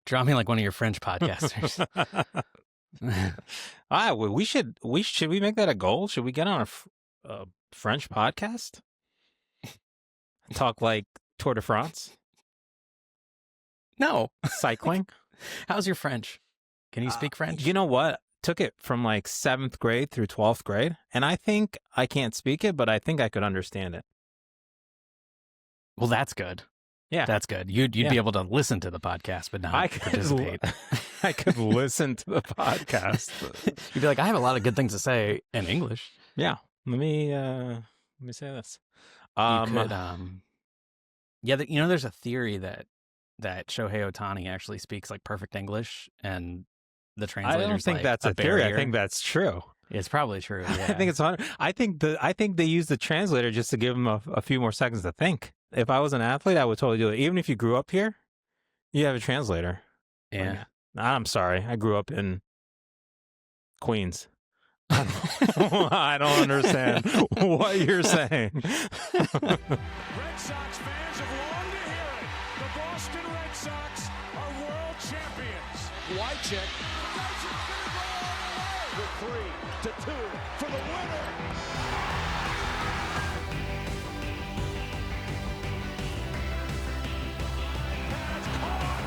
Draw me like one of your French podcasters. Should we make that a goal? Should we get on a French podcast? Talk like Tour de France? No. Cycling? How's your French? Can you speak French? You know what? Took it from like 7th grade through 12th grade, and I think I can't speak it, but I think I could understand it. Well, that's good. Yeah. That's good. You'd be able to listen to the podcast, but not participate. I could listen to the podcast. You'd be like, I have a lot of good things to say in English. Yeah. Let me say this. You could, there's a theory that Shohei Ohtani actually speaks like perfect English, and the translator's I don't think like that's a theory. I think that's true. It's probably true. Yeah. I think it's 100. I think they use the translator just to give them a few more seconds to think. If I was an athlete, I would totally do it. Even if you grew up here, you have a translator. Yeah. I'm sorry. I grew up in Queens. I don't understand what you're saying. Red Sox fans have longed to hear it. The Boston Red Sox are world champions. Wycheck. With 3-2 for the winner. That's caught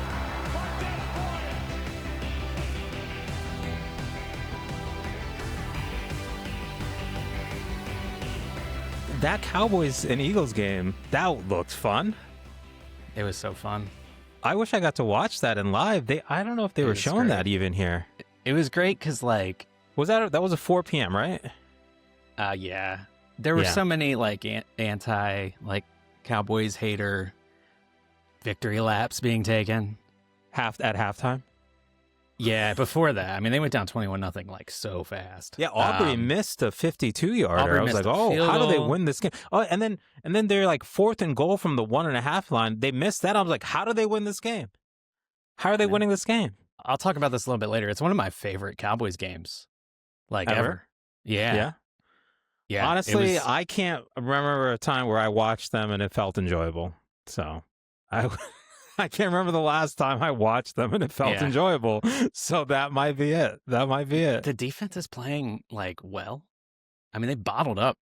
by Des Bryant. That Cowboys and Eagles game, that looked fun. It was so fun. I wish I got to watch that in live. I don't know if they were showing that even here. It was great because, like, that was a 4 p.m., right? Yeah. There were so many like anti like Cowboys hater victory laps being taken at halftime. Yeah, before that, I mean, they went down 21-0 like so fast. Yeah, Aubrey missed a 52-yarder. I was like, oh, how do they win this game? Oh, and then they're like 4th and goal from the 1.5 line. They missed that. I was like, how do they win this game? How are they winning this game? I'll talk about this a little bit later. It's one of my favorite Cowboys games, like ever. Yeah. Honestly, I can't remember a time where I watched them and it felt enjoyable. So I can't remember the last time I watched them and it felt enjoyable. So that might be it. The defense is playing like well. I mean, they bottled up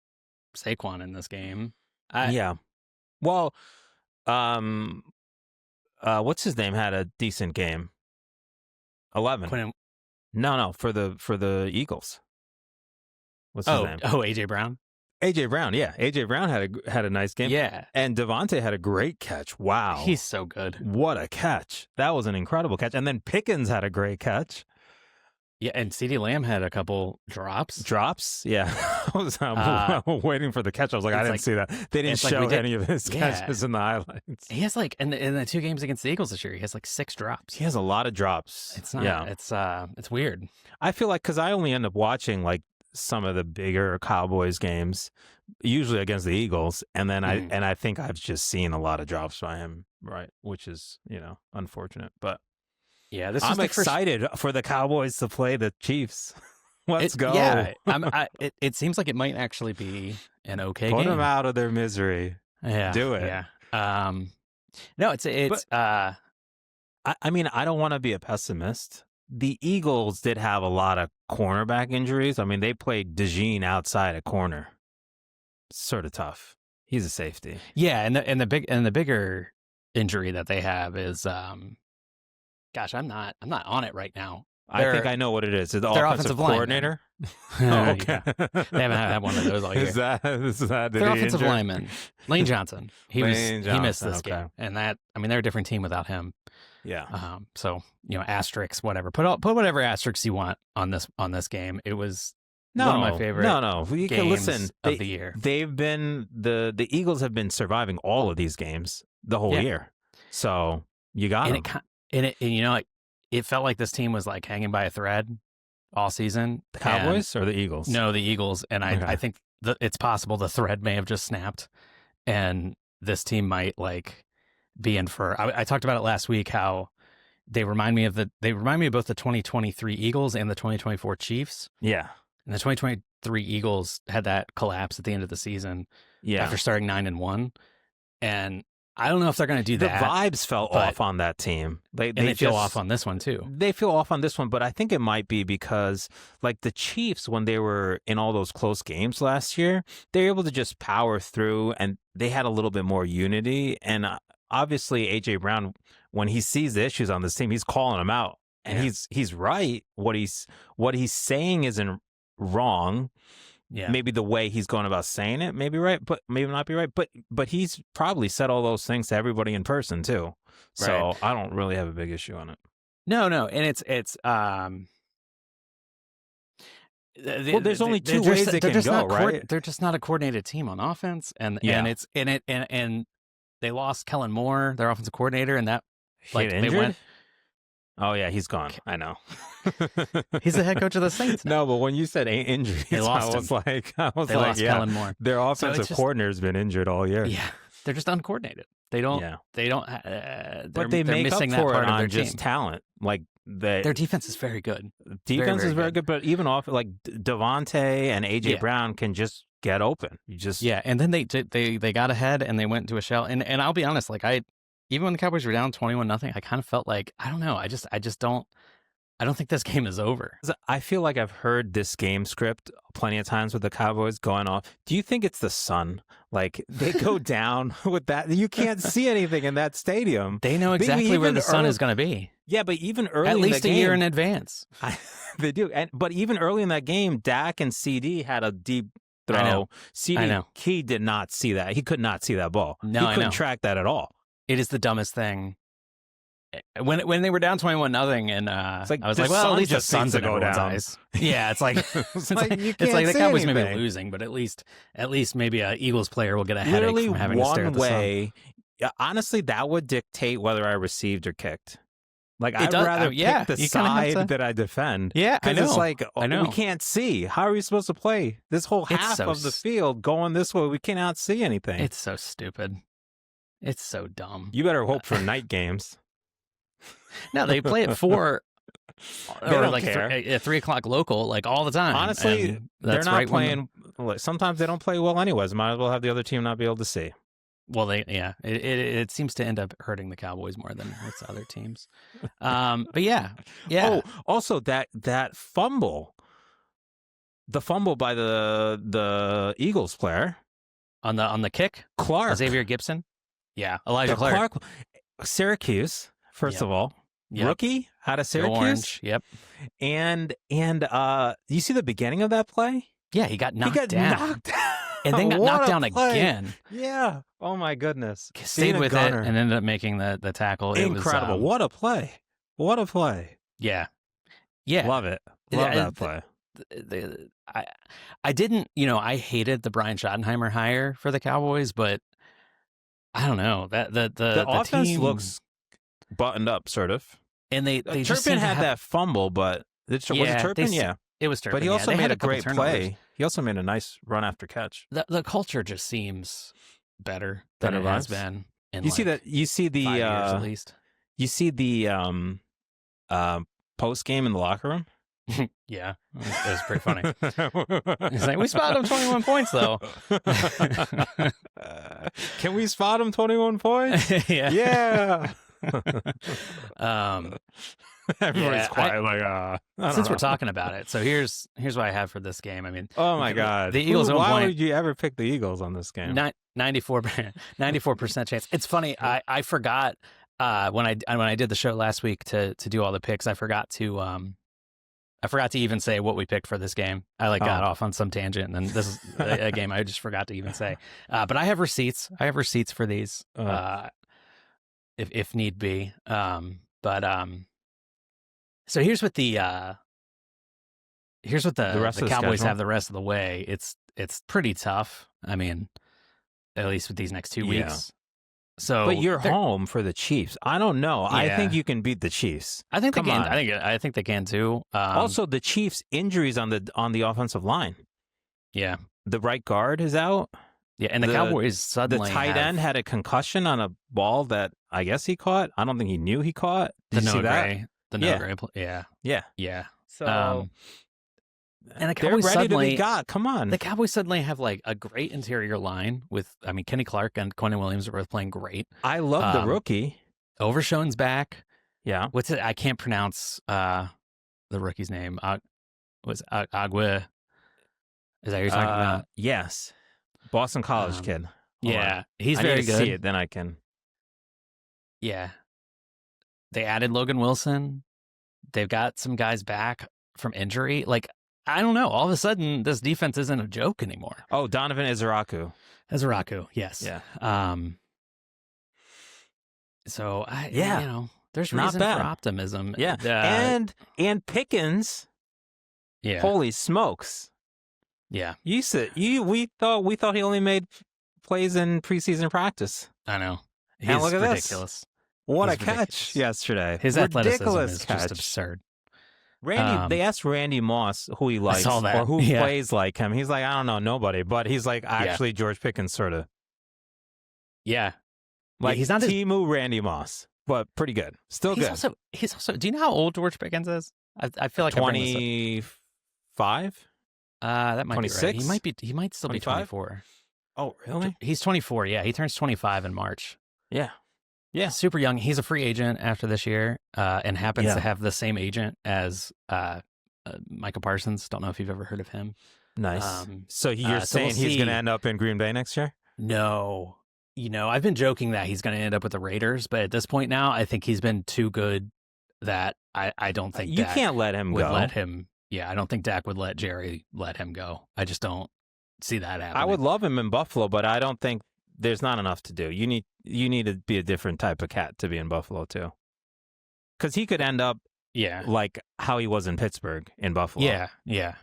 Saquon in this game. Yeah. Well, what's his name had a decent game. 11. No, for the Eagles. What's his name? Oh, AJ Brown. AJ Brown, yeah. AJ Brown had a nice game. Yeah. And Devontae had a great catch. Wow. He's so good. What a catch. That was an incredible catch. And then Pickens had a great catch. Yeah, and CeeDee Lamb had a couple drops. Yeah. I was waiting for the catch. I was like, I didn't see that. They didn't show any of his catches in the highlights. He has like, in the 2 games against the Eagles this year, he has like 6 drops. He has a lot of drops. It's not, it's weird. I feel like, because I only end up watching like some of the bigger Cowboys games, usually against the Eagles, and then I think I've just seen a lot of drops by him, right? Which is, unfortunate. But yeah, I'm excited for the Cowboys to play the Chiefs. Let's go. Yeah, it seemes like it might actually be an okay game. Put them out of their misery. Yeah, do it. Yeah. No, it's. I mean, I don't want to be a pessimist. The Eagles did have a lot of cornerback injuries. I mean, they played DeJean outside a corner. Sort of tough. He's a safety. Yeah, and the bigger injury that they have is, gosh, I'm not on it right now. I think I know what it is. It's the offensive coordinator. Okay. They haven't had one of those all year. Is that their offensive lineman, Lane Johnson. He missed this game, and they're a different team without him. Yeah. So asterisks, whatever. Put whatever asterisks you want on this game. It was one of my favorite. No. You can listen of the year. They've been the Eagles have been surviving all of these games the whole year. So you got them. It felt like this team was like hanging by a thread all season. The Cowboys or the Eagles? No, the Eagles. And I think it's possible the thread may have just snapped, and this team might like be in for. I talked about it last week how they remind me of both the 2023 Eagles and the 2024 Chiefs. Yeah, and the 2023 Eagles had that collapse at the end of the season. Yeah, after starting 9-1, and I don't know if they're going to do The that. vibes fell off on that team. They feel off on this one too. They feel off on this one, but I think it might be because, like, the Chiefs, when they were in all those close games last year, they were able to just power through, and they had a little bit more unity. And obviously, A.J. Brown, when he sees the issues on this team, he's calling them out, and he's right. What he's saying isn't wrong. Yeah. Maybe the way he's going about saying it may be right, but maybe not be right. But he's probably said all those things to everybody in person too. So Right. I don't really have a big issue on it. No, and it's well, there's only two ways they can go, right? They're just not a coordinated team on offense, and it's and they lost Kellen Moore, their offensive coordinator, and that Like they went. Oh yeah, he's gone. I know. He's the head coach of the Saints now. No, but when you said injuries, They lost I was him. like, They lost yeah, Kellen Moore. their offensive coordinator's been injured all year. Yeah, they're just uncoordinated. They don't. Yeah. They don't. But they they're make up missing that for it part of on their just team. talent. Like Their defense is very good. defense very is very good, but even off like Devontae and AJ Yeah. Brown can just get open. You just And then they got ahead and they went into a shell. And I'll be honest, like even when the Cowboys were down 21-0, I kind of felt like I don't know. I just don't. I don't think this game is over. I feel like I've heard this game script plenty of times with the Cowboys going off. Do you think it's the sun? Like they go down with that. You can't see anything in that stadium. They know exactly where the sun is going to be. Yeah, but even early At least in the a year game, in advance. they do. But even early in that game, Dak and CD had a deep throw. I know. CD, he did not see that. He could not see that ball. No, he I couldn't know. track that at all. It is the dumbest thing. When they were down 21-0, and It's like I was the like, well, sun at least the just needs sun's to in go everyone's down. eyes. Yeah, it's like It's like you it's can't like the see Cowboys may be anything. losing, but at least maybe a Eagles player will get a headache Literally from having to stare one at the sun. way. Yeah, honestly, that would dictate whether I received or kicked. Like I'd does- rather yeah, pick the you kinda have side to- that I defend. Yeah, I Because know. it's like I know. we can't see. How are we supposed to play this whole It's half so of the field going this way? We cannot see anything. It's so stupid. It's so dumb. You better hope for night games. No, they play at 4 They or don't like care. 3 o'clock local, like all the time. Honestly, And they're that's not right when playing. Sometimes they don't play well anyways. Might as well have the other team not be able to see. Well, it seems to end up hurting the Cowboys more than hurts other teams. But yeah. Oh, also that fumble, the fumble by the Eagles player on the kick, Clark, Xavier Gibson. Yeah, Elijah Clark. Syracuse. First Yep. of all, Yep. rookie out of Go Syracuse. Orange. Yep. And you see the beginning of that play? Yeah, he got knocked he got down. knocked down. And then got What knocked a down play. again. Yeah. Oh my goodness. Stayed Being a with it gunner. and ended up making the tackle. Incredible. It was, What a play. What a play. Yeah. Yeah. Love it. Love Yeah, that play. I didn't, I hated the Brian Schottenheimer hire for the Cowboys, but I don't know that the offense team, looks buttoned up, sort of. and they just Turpin seem to had have, that fumble, but was it Yeah, Turpin? they- Yeah. It was Turpin, But he yeah. also They had made a couple great turnovers. play. He also made a nice run after catch. The culture just seems better than Better it has vibes? been. In You see like that? You see 5 years at the least. you see the post game in the locker room. Yeah, it was pretty funny. He's like, we spotted him 21 points though. Can we spot him 21 points? Yeah. Yeah. Everybody's Yeah, quiet. I don't Since know. we're talking about it, so here's what I have for this game. I mean, Oh my God! the Eagles at one Why point- would you ever pick the Eagles on this game? 94% chance. It's funny. I forgot when I did the show last week to do all the picks. I forgot to even say what we picked for this game. I got off on some tangent, and then this is a game I just forgot to even say. But I have receipts. I have receipts for these, if need be. So here's what the rest of the Cowboys schedule? have the rest of the way. It's pretty tough. I mean, at least with these next 2 Yeah. weeks. So, But you're they're- home for the Chiefs. I don't know. I Yeah. think you can beat the Chiefs. I think they Come can. on. I think they can too. Also, the Chiefs' injuries on the offensive line. yeah, The right guard is out. yeah, and the Cowboys The suddenly tight have end had a concussion on a ball that I guess he caught. I don't think he knew he caught. the Did you see Noah that? Gray. The Yeah. Noah Gray. Yeah, Yeah. yeah. So And the They're Cowboys ready to suddenly, be got. Come on. the Cowboys suddenly have like a great interior line with, I mean, Kenny Clark and Quentin Williams are both playing great. I love the rookie. Overshown's back. Yeah. What's it? I can't pronounce the rookie's name. Agua? Is that what you're talking about? Yes. Boston College kid. Hold on. He's I very need to good. see it, then I can. Yeah. They added Logan Wilson. They've got some guys back from injury. Like, I don't know. All of a sudden, this defense isn't a joke anymore. Oh, Donovan Izaraku. Izaraku, yes. Yeah. So, there's Not reason bad. for optimism. Yeah. And Pickens. Yeah. Holy smokes. Yeah. We thought he only made plays in preseason practice. I know. He's And look at ridiculous. this. What He's a catch ridiculous. yesterday. His athleticism Ridiculous is catch. just absurd. They asked Randy Moss who he likes saw that. or who Yeah. plays like him. He's like, I don't know, nobody. But he's like, actually, George Pickens, sort of. Yeah. Like, he's not Timu Randy Moss, but pretty good. Still he's good. He's also, do you know how old George Pickens is? I feel like 25? That might 26? be right. He might still 25? be 24. Oh, really? He's 24. Yeah, he turns 25 in March. Yeah. Yeah. Super young. He's a free agent after this year, and happens Yeah. to have the same agent as Micah Parsons. Don't know if you've ever heard of him. Nice. So you're so saying we'll he's see. going to end up in Green Bay next year? No. I've been joking that he's going to end up with the Raiders, but at this point now, I think he's been too good that I don't think You Dak can't let him would go. let him. Yeah, I don't think Dak would let Jerry let him go. I just don't see that happening. I would love him in Buffalo, but I don't think there's not enough to do. You need to be a different type of cat to be in Buffalo too, because he could end up like how he was in Pittsburgh in Buffalo. Yeah.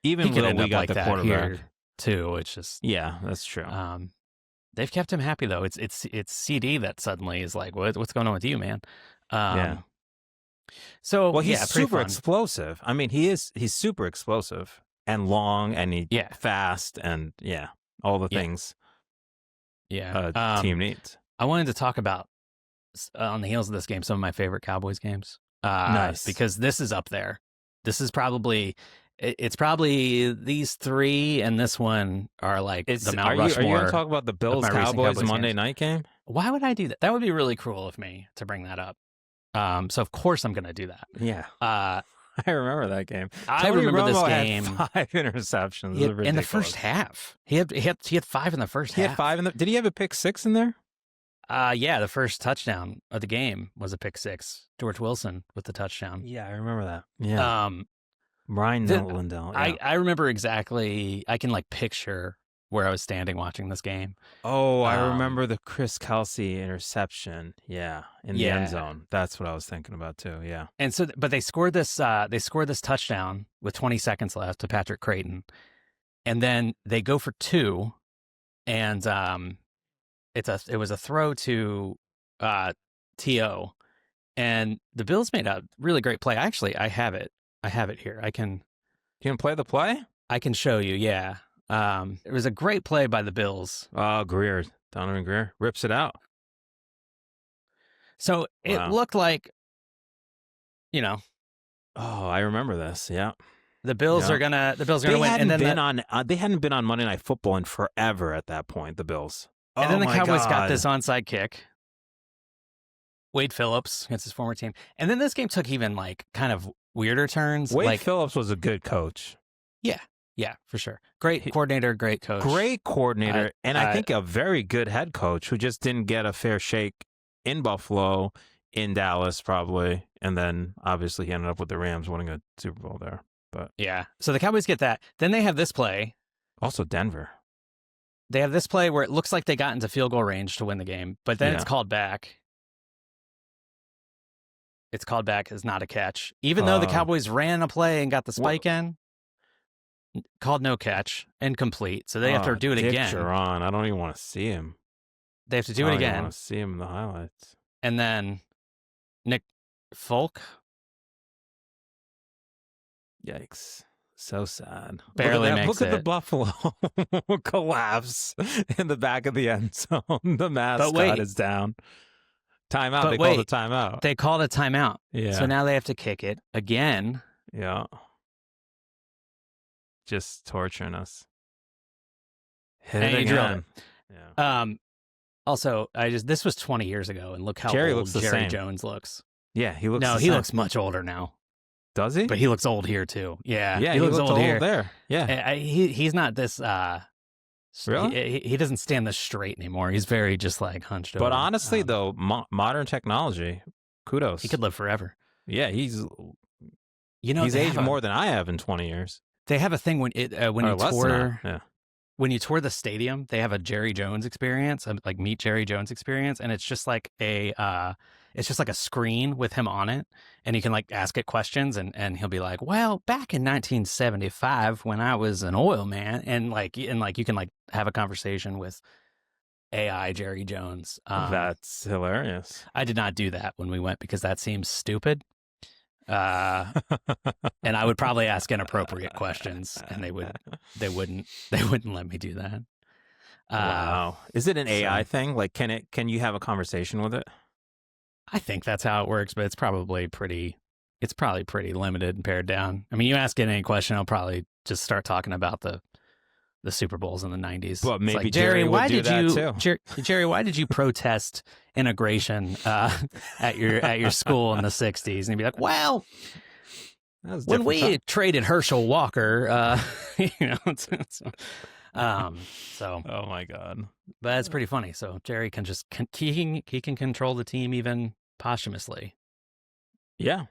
Even He could though end we up got like the that quarterback here too. It's just that's true. they've kept him happy though. It's CD that suddenly is like, what's going on with you, man? So he's super fun. explosive. I mean, he's super explosive and long and fast and all the things. Yeah, team needs. I wanted to talk about on the heels of this game some of my favorite Cowboys games. Nice, because this is up there. This is probably these three and this one are like the Mount Rushmore. Are you going to talk about the Bills Cowboys Monday night game? Why would I do that? That would be really cruel of me to bring that up. So of course I'm going to do that. Yeah. I remember that game. I Tony remember Romo this game. had 5 interceptions. In the first half. He had 5 in the first half. He had 5 in the. Did he have a pick 6 in there? Yeah, the first touchdown of the game was a pick 6. George Wilson with the touchdown. Yeah, I remember that. Yeah. Ryan Lindell. Yeah. I remember exactly. I can like picture where I was standing watching this game. Oh, I remember the Chris Kelsey interception. Yeah, in the end zone. That's what I was thinking about too. Yeah. And so, but they scored this. They scored this touchdown with 20 seconds left to Patrick Creighton, and then they go for 2, and it was a throw to T.O. And the Bills made a really great play. Actually, I have it here. You can play the play? I can show you. Yeah. It was a great play by the Bills. Oh, Donovan Greer rips it out. So it looked like, Oh, I remember this. Yeah. The Bills are gonna win. And then they hadn't been on Monday Night Football in forever at that point, the Bills. And then the Cowboys got this onside kick. Wade Phillips against his former team. And then this game took even like kind of weirder turns. Wade Phillips was a good coach. Yeah, for sure. Great coordinator, great coach. Great coordinator, and I think a very good head coach who just didn't get a fair shake in Buffalo, in Dallas probably, and then obviously he ended up with the Rams winning a Super Bowl there. But yeah, so the Cowboys get that. Then they have this play. Also Denver. They have this play where it looks like they got into field goal range to win the game, but then it's called back. It's called back as not a catch. Even though the Cowboys ran a play and got the spike in. Called no catch, incomplete. So they have to do it again. Geron. I don't even want to see him. They have to do it again. I want to see him in the highlights. And then Nick Folk. Yikes. So sad. Barely makes Look at the Buffalo collapse in the back of the end zone. The mascot is down. Timeout. They called a timeout. They called a timeout. Yeah. So now they have to kick it again. Yeah. just torturing us. Hit And it you drilled again. it. Yeah. Also, this was 20 years ago, and look how Jerry old looks the Jerry same. Jones looks. Yeah, he looks. No, the he same. looks much older now. Does he? But he looks old here too. Yeah, Yeah, he looks looked old here. there. Yeah, He's not this. Really? He doesn't stand this straight anymore. He's very just like hunched over. but honestly, though, modern technology, kudos. he could live forever. Yeah, he's They aged have more than I have in 20 years. They have a thing when you Or less than tour. that. Yeah. When you tour the stadium, they have a Jerry Jones experience, like meet Jerry Jones experience, and it's just like a screen with him on it, and you can like ask it questions, and he'll be like, "Well, back in 1975 when I was an oil man," and you can like have a conversation with AI Jerry Jones. That's hilarious. I did not do that when we went because that seems stupid. And I would probably ask inappropriate questions, and they wouldn't let me do that. Wow. Is it an AI thing? Like, can you have a conversation with it? I think that's how it works, but it's probably pretty limited and pared down. I mean, you ask it any question, I'll probably just start talking about the Super Bowls in the 90s. Well, maybe like, Jerry would do that too. Jerry, why did you protest integration at your school in the 60s? And he'd be like, well, when we traded Herschel Walker, so. Oh my God. But that's pretty funny. So Jerry can just he can control the team even posthumously. Yeah.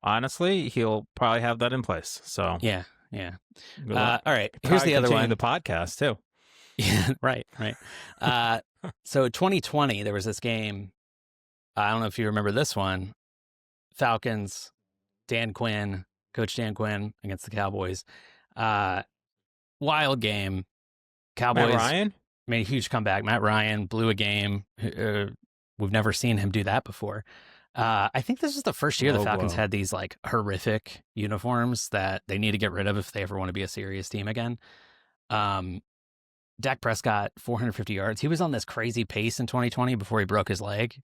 Honestly, he'll probably have that in place. So yeah. All right. Here's the other one. The podcast too. Yeah. Right. So 2020, there was this game. I don't know if you remember this one. Falcons, Coach Dan Quinn against the Cowboys. Wild game. Cowboys. Matt Ryan made a huge comeback. Matt Ryan blew a game. We've never seen him do that before. I think this is the first year the Falcons had these like horrific uniforms that they need to get rid of if they ever want to be a serious team again. Dak Prescott, 450 yards. He was on this crazy pace in 2020 before he broke his leg.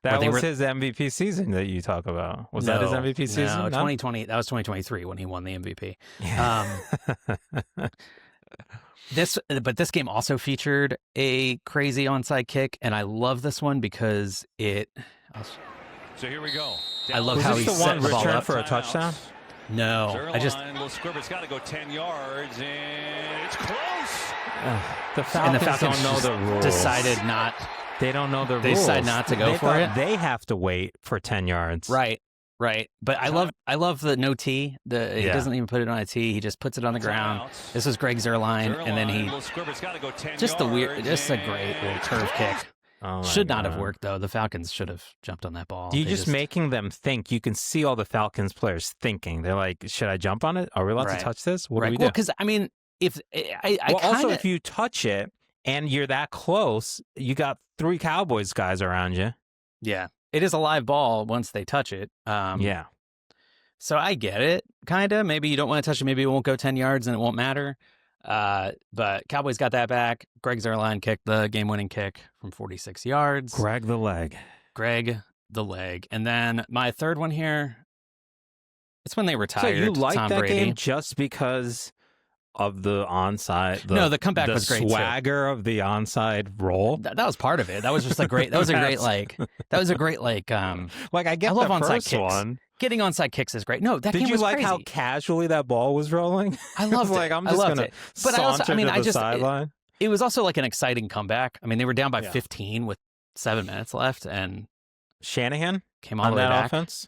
That was his MVP season that you talk about. Was that his MVP season? No, 2020. That was 2023 when he won the MVP. This game also featured a crazy onside kick, and I love this one because it. So here we go. I love was how this he the set one the ball return up for a touchdown. No, I just Scribber's got to go 10 yards, and it's close. The Falcons don't know the rules. Decided not. They don't know the rules. They decided not to go for it. They have to wait for 10 yards. Right. But I love the no tee. He doesn't even put it on a tee. He just puts it on the ground. This is Greg Zuerlein, and then he just a great little curve kick. Oh should not have worked though. The Falcons should have jumped on that ball. You're just making them think. You can see all the Falcons players thinking. They're like, "Should I jump on it? Are we allowed to touch this? What do we do?" Well, because I mean, also if you touch it and you're that close, you got 3 Cowboys guys around you. Yeah, it is a live ball once they touch it. Yeah. So I get it, kind of. Maybe you don't want to touch it. Maybe it won't go 10 yards and it won't matter. But Cowboys got that back. Greg Zuerlein kicked the game-winning kick from 46 yards. Greg the leg. And then my third one here, it's when they retired. So you like Tom that Brady. game just because of the onside? No, the comeback was great. The swagger of the onside roll. That was part of it. That was just like great. That was a great like. Like I get love the onside first kicks. one. Getting onside kicks is great. No, that Did game you was like crazy. how casually that ball was rolling? I loved it. Like I'm just gonna saunter to the sideline. It was also like an exciting comeback. I mean, they were down by 15 with 7 minutes left, and Shanahan came all on the way that back. offense.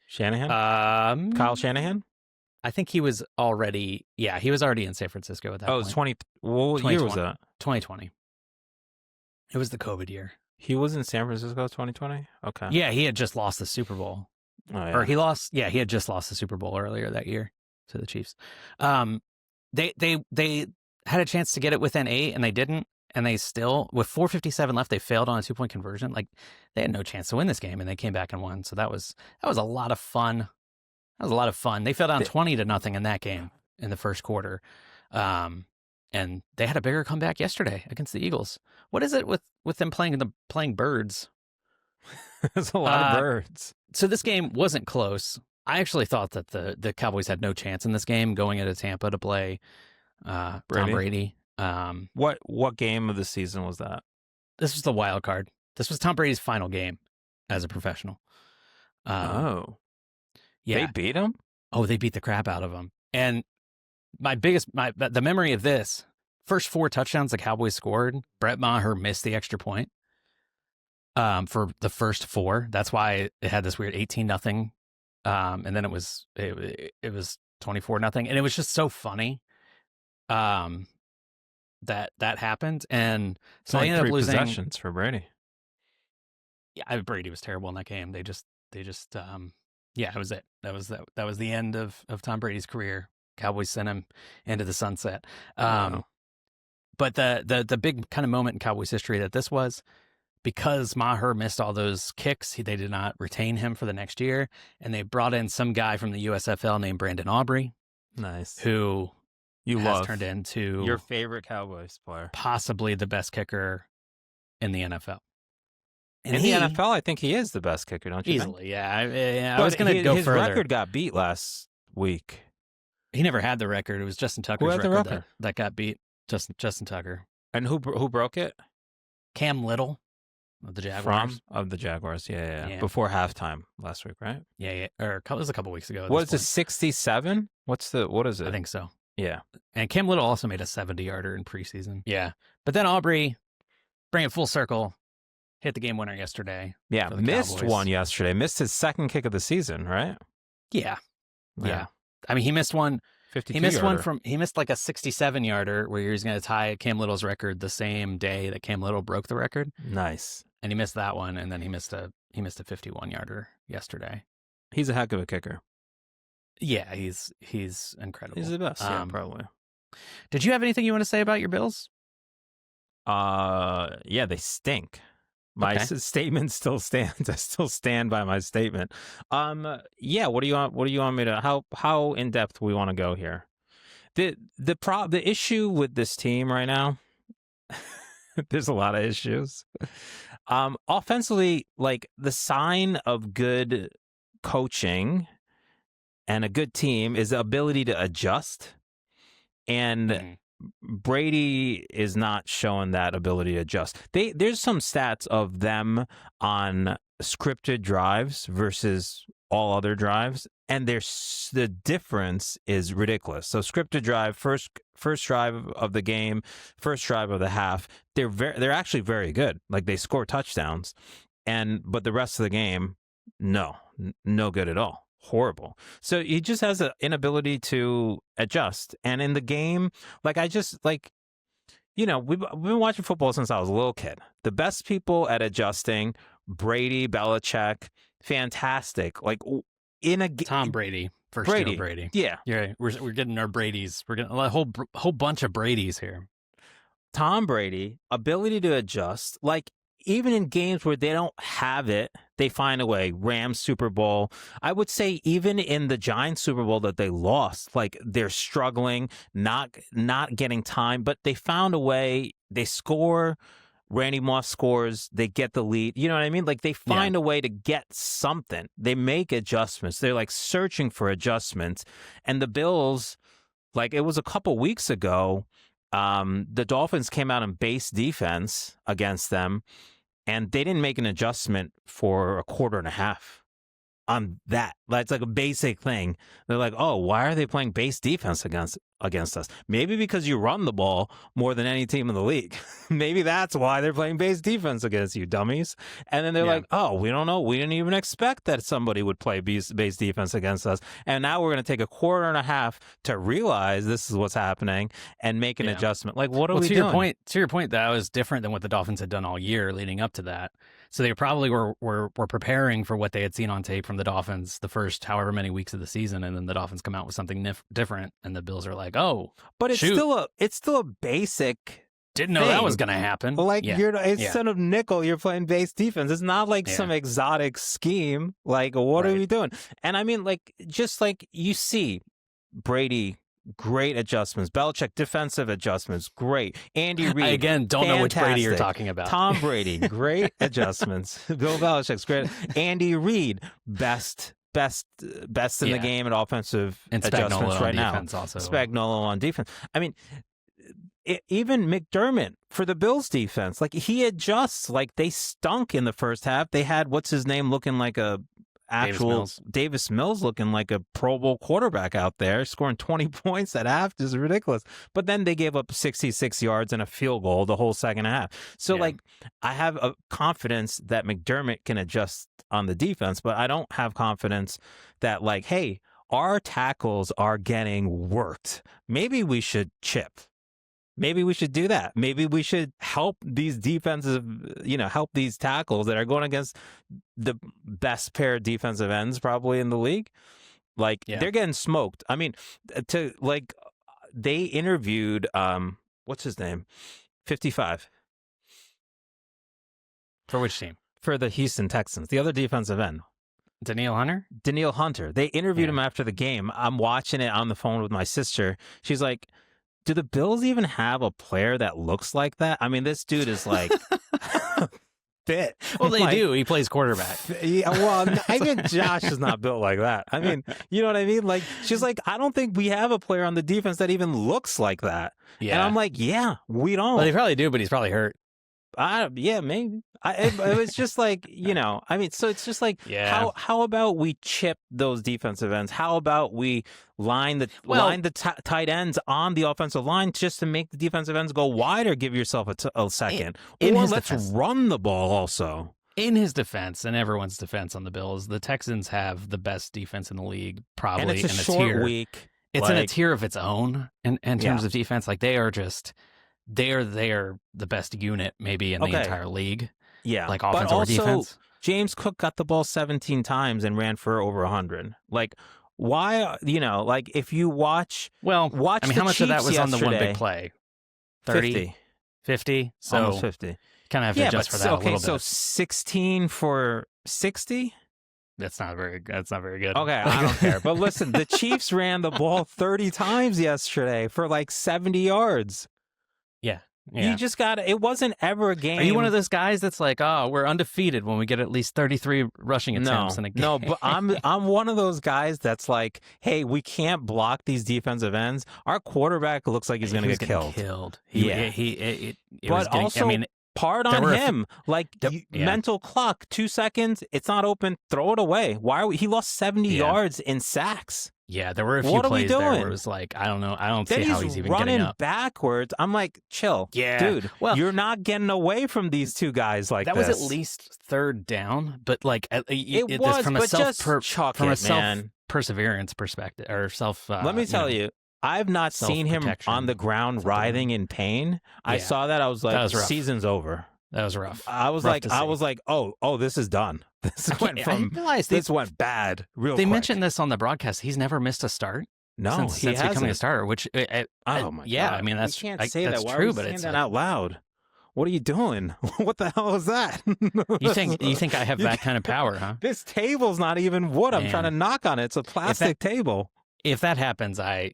Shanahan, Kyle Shanahan. I think he was already. Yeah, he was already in San Francisco at that point. It was 20. What year was that? 2020. It was the COVID year. He was in San Francisco 2020. Okay. Yeah, he had just lost the Super Bowl. Oh, yeah. Or he lost. Yeah, he had just lost the Super Bowl earlier that year to the Chiefs. They had a chance to get it within 8, and they didn't. And they still, with 4:57 left, they failed on a 2-point conversion. Like they had no chance to win this game, and they came back and won. So that was a lot of fun. That was a lot of fun. They fell down 20-0 in that game in the first quarter, and they had a bigger comeback yesterday against the Eagles. What is it with them playing birds? There's a lot of birds. So this game wasn't close. I actually thought that the Cowboys had no chance in this game going into Tampa to play Tom Brady. What game of the season was that? This was the wild card. This was Tom Brady's final game as a professional. Yeah. They beat him? Oh, they beat the crap out of him. And the memory of this, first 4 touchdowns the Cowboys scored, Brett Maher missed the extra point for the first 4. That's why it had this weird 18-0. And then it was 24-0. And it was just so funny that happened. And so they ended up losing 3 possessions for Brady. Yeah, Brady was terrible in that game. They just that was it. That was the end of Tom Brady's career. Cowboys sent him into the sunset. Wow. But the big kind of moment in Cowboys history that this was, because Maher missed all those kicks, they did not retain him for the next year, and they brought in some guy from the USFL named Brandon Aubrey. Nice. Who has turned into your favorite Cowboys player, possibly the best kicker in the NFL. And in the NFL, I think he is the best kicker, don't you easily, think? Yeah. I was going to go his further. His record got beat last week. He never had the record. It was Justin Tucker's record that got beat. Justin Tucker. And who broke it? Cam Little of the Jaguars. Of the Jaguars, yeah. Before halftime last week, right? Yeah. Or it was a couple weeks ago. What is it, 67? What is it? I think so. Yeah. And Cam Little also made a 70-yarder in preseason. Yeah. But then Aubrey, bring it full circle, hit the game winner yesterday. Yeah, missed Cowboys. One yesterday. Missed his second kick of the season, right? Yeah. I mean, he missed one. 52 He missed yarder. he missed like a 67-yarder where he was going to tie Cam Little's record the same day that Cam Little broke the record. Nice. And he missed that one, and then he missed a 51-yarder yesterday. He's a heck of a kicker. Yeah, he's incredible. He's the best. Yeah, probably. Did you have anything you want to say about your Bills? Yeah, they stink. My statement still stands. I still stand by my statement. Yeah. What do you want me to? How in depth we want to go here? The issue with this team right now. There's a lot of issues. Offensively, like the sign of good coaching and a good team is the ability to adjust, and Brady is not showing that ability to adjust. There's some stats of them on scripted drives versus all other drives, and the difference is ridiculous. So scripted drive, first drive of the game, first drive of the half, they're actually very good. Like they score touchdowns, but the rest of the game, no good at all. Horrible. So he just has an inability to adjust. And in the game, we've been watching football since I was a little kid. The best people at adjusting, Brady, Belichick, fantastic. Like in a Tom Brady, first Brady. Brady. Yeah. Yeah, we're getting our Bradys. We're getting a whole bunch of Bradys here. Tom Brady, ability to adjust, like even in games where they don't have it, they find a way. Rams Super Bowl. I would say even in the Giants Super Bowl that they lost, like they're struggling, not getting time, but they found a way. They score. Randy Moss scores. They get the lead. You know what I mean? Like they find a way to get something. They make adjustments. They're like searching for adjustments. And the Bills, like it was a couple weeks ago, the Dolphins came out in base defense against them. And they didn't make an adjustment for a quarter and a half on that. That's like a basic thing. They're like, oh, why are they playing base defense against us? Maybe because you run the ball more than any team in the league. Maybe that's why they're playing base defense against you, dummies. And then they're like, oh, we don't know. We didn't even expect that somebody would play base defense against us. And now we're going to take a quarter and a half to realize this is what's happening and make an adjustment. Like, what are we doing? To your point, that was different than what the Dolphins had done all year leading up to that. So they probably were preparing for what they had seen on tape from the Dolphins the first however many weeks of the season, and then the Dolphins come out with something different, and the Bills are like, "Oh, but it's still a basic." Didn't know that was going to happen. Like instead of nickel, you're playing base defense. It's not like some exotic scheme. Like what are we doing? And I mean, like just like you see, Brady. Great adjustments. Belichick, defensive adjustments. Great. Andy Reid. I again don't know which Brady you're talking about. Tom Brady, great adjustments. Bill Belichick's great. Andy Reid, best best in the game at offensive and adjustments right now. Also. Spagnuolo on defense. I mean, even McDermott for the Bills defense, like he adjusts. Like they stunk in the first half. They had what's his name looking like a actual Davis Mills looking like a Pro Bowl quarterback out there, scoring 20 points at half is ridiculous. But then they gave up 66 yards and a field goal the whole second half. So like I have a confidence that McDermott can adjust on the defense, but I don't have confidence that like, hey, our tackles are getting worked. Maybe we should chip. Maybe we should do that. Maybe we should help these help these tackles that are going against the best pair of defensive ends probably in the league. Like they're getting smoked. I mean, they interviewed what's his name? 55. For which team? For the Houston Texans, the other defensive end. Danielle Hunter? They interviewed him after the game. I'm watching it on the phone with my sister. She's like, do the Bills even have a player that looks like that? I mean, this dude is like fit. Well, they do. He plays quarterback. Yeah, well, I mean, Josh is not built like that. I mean, you know what I mean? Like, she's like, I don't think we have a player on the defense that even looks like that. Yeah. And I'm like, yeah, we don't. Well, they probably do, but he's probably hurt. Yeah, maybe. It was just like, I mean, so it's just like, how about we chip those defensive ends? How about we line the tight ends on the offensive line just to make the defensive ends go wider? Give yourself a second. Or let's run the ball also. In his defense, and everyone's defense on the Bills, the Texans have the best defense in the league, probably. And it's a short week. It's in a tier of its own in terms of defense. Like they are the best unit maybe in the entire league. Yeah. Like offense or defense. James Cook got the ball 17 times and ran for over 100. Like, why, like if you watch I mean, how much Chiefs of that was yesterday, on the one big play? 30? 50? So almost 50. Kind of have to adjust for that a little bit. So 16 for 60? That's not very good. Okay, I don't care. But listen, the Chiefs ran the ball 30 times yesterday for like 70 yards. Yeah. You just it wasn't ever a game. Are you one of those guys that's like, oh, we're undefeated when we get at least 33 rushing attempts in a game? No, but I'm one of those guys that's like, hey, we can't block these defensive ends. Our quarterback looks like he's going to get killed. Part on him. Mental clock, 2 seconds, it's not open, throw it away. He lost 70 yards in sacks. Yeah, there were a few plays there where it was like, I don't know. I don't see how he's even getting up. Running backwards. I'm like, chill. Yeah. Dude, you're not getting away from these two guys like that. That was at least third down, but like it was from a self-perseverance perspective or self. Let me tell you, I've not seen him on the ground writhing in pain. I saw that. I was like, season's over. That was rough. I was like, oh, this is done. This went bad real quick. They mentioned this on the broadcast. He's never missed a start. No, since becoming a starter. Which, oh my yeah, God. I mean that's you can't say that's that. Why true, are you but saying it's that out loud. What are you doing? What the hell is that? You think I have that kind of power, huh? This table's not even wood. I'm trying to knock on it. It's a plastic table. If that happens, I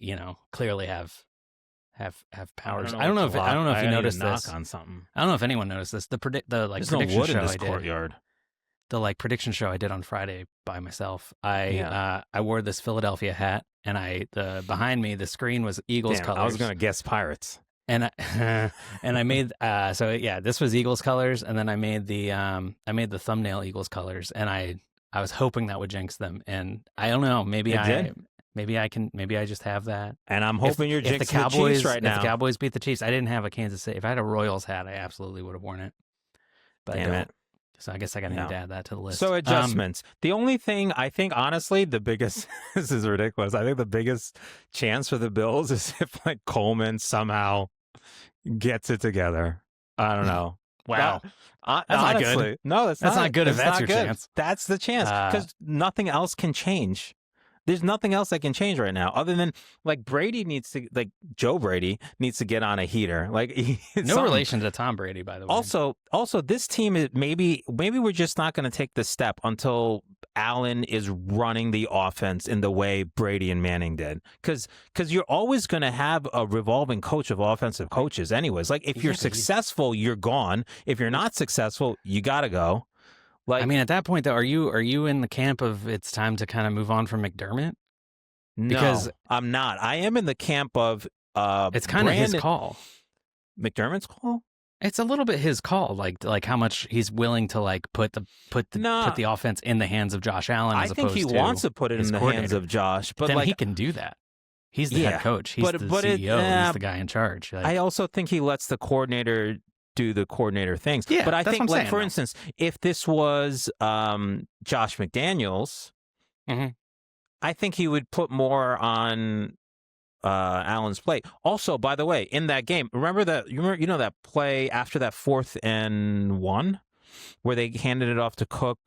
clearly have powers. I don't know if you noticed this. On something. I don't know if anyone noticed this. There's prediction no wood show in this I did. courtyard. The prediction show I did on Friday by myself. I wore this Philadelphia hat, and behind me the screen was Eagles colors. I was gonna guess Pirates. And I made this was Eagles colors, and then I made the thumbnail Eagles colors, and I was hoping that would jinx them, and I don't know, maybe Maybe I just have that. And I'm hoping you're jinxing the Chiefs right now. If the Cowboys beat the Chiefs, I didn't have a Kansas City. If I had a Royals hat, I absolutely would have worn it. But damn it. So I guess I got to add that to the list. So adjustments. The only thing I think, honestly, the biggest, this is ridiculous. I think the biggest chance for the Bills is if Coleman somehow gets it together. I don't know. Wow. That's honestly, not good. No, that's not good if that's your chance. That's the chance. Because nothing else can change. There's nothing else that can change right now other than Joe Brady needs to get on a heater. No relation to Tom Brady, by the way. Also, this team is maybe we're just not going to take the step until Allen is running the offense in the way Brady and Manning did. Because you're always going to have a revolving coach of offensive coaches anyways. If you're successful, you're gone. If you're not successful, you got to go. Like, I mean, at that point, though, are you in the camp of it's time to kind of move on from McDermott? Because no, I'm not. I am in the camp of it's kind of his call. McDermott's call? It's a little bit his call, like how much he's willing to like put the offense in the hands of Josh Allen. I think he wants to put it in the hands of Josh, but then like he can do that. He's the head coach. He's the CEO. He's the guy in charge. Like, I also think he lets the coordinator do the coordinator things. Yeah, but I that's think, what I'm like, saying, for though. instance, if this was Josh McDaniels, Mhm. I think he would put more on Allen's plate. Also, by the way, in that game, remember that play after that 4th and 1 where they handed it off to Cook,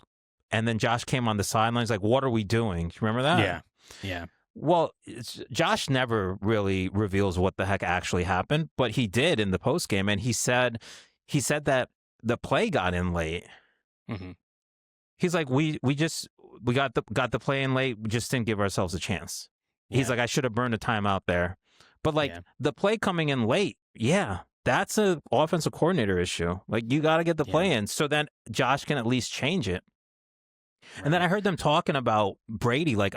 and then Josh came on the sidelines like, "What are we doing?" Do you remember that? Yeah. Well, Josh never really reveals what the heck actually happened, but he did in the post game, and he said that the play got in late. Mm-hmm. He's like, we got the play in late, we just didn't give ourselves a chance. Yeah. He's like, I should have burned a timeout there, but like the play coming in late, that's an offensive coordinator issue. Like, you got to get the play in so then Josh can at least change it. Right. And then I heard them talking about Brady, like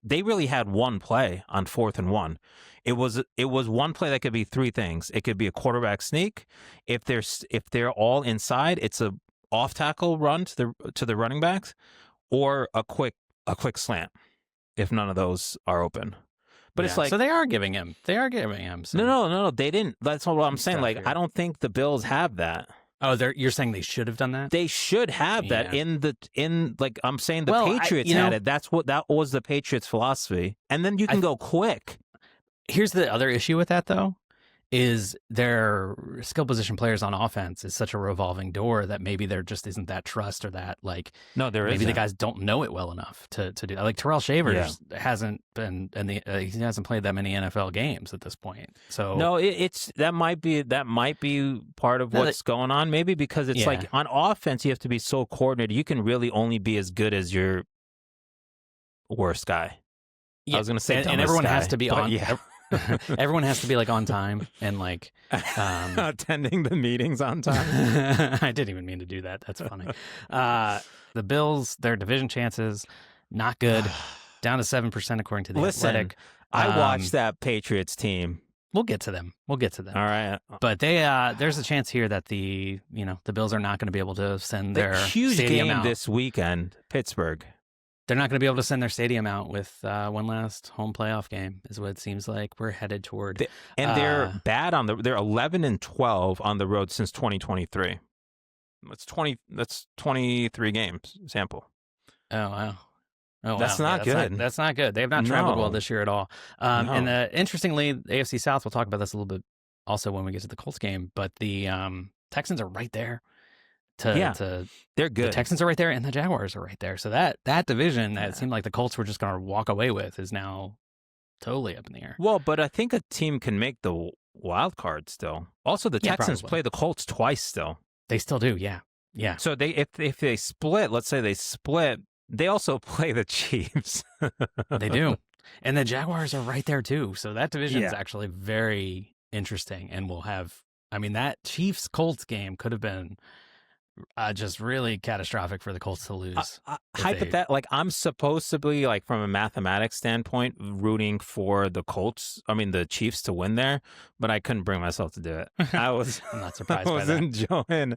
they really had one play on 4th and 1. It was one play that could be 3 things. It could be a quarterback sneak. If they're all inside, it's a off tackle run to the running backs, or a quick slant. If none of those are open, but it's like, so they are giving him. Some no, they didn't. That's what I'm saying. Like, I don't think the Bills have that. Oh, you're saying they should have done that? They should have that in like, I'm saying the Patriots had it. That was the Patriots' philosophy. And then you can go quick. Here's the other issue with that, though, is their skill position players on offense is such a revolving door that maybe there just isn't that trust, or that, like, maybe the guys don't know it well enough to do that. Like, Terrell Shavers hasn't been he hasn't played that many NFL games at this point. So no, that might be part of what's going on. Maybe because it's like, on offense you have to be so coordinated. You can really only be as good as your worst guy. I was going to say, and everyone has to be on. Yeah. Everyone has to be like on time and like attending the meetings on time. I didn't even mean to do that. That's funny. The Bills, their division chances, not good. Down to 7% according to the Athletic. I watched that Patriots team. We'll get to them. All right. But there's a chance here that the Bills are not going to be able to send their huge stadium game out this weekend, Pittsburgh. They're not going to be able to send their stadium out with one last home playoff game, is what it seems like we're headed toward. And they're bad they're 11-12 on the road since 2023. That's 23 games sample. Oh, wow. Oh, that's not good. That's not good. They have not traveled well this year at all. And interestingly, AFC South, we'll talk about this a little bit also when we get to the Colts game, but the Texans are right there. They're good. The Texans are right there, and the Jaguars are right there. So that division that it seemed like the Colts were just going to walk away with is now totally up in the air. Well, but I think a team can make the wild card still. Also, the Texans play the Colts twice still. They still do, yeah. So if they split, let's say they split, they also play the Chiefs. They do, and the Jaguars are right there too. So that division is actually very interesting, and we'll have. I mean, that Chiefs Colts game could have been. Just really catastrophic for the Colts to lose. Like, I'm supposed to be, like, from a mathematics standpoint, rooting for the Chiefs to win there, but I couldn't bring myself to do it. I'm not surprised by that. I was enjoying.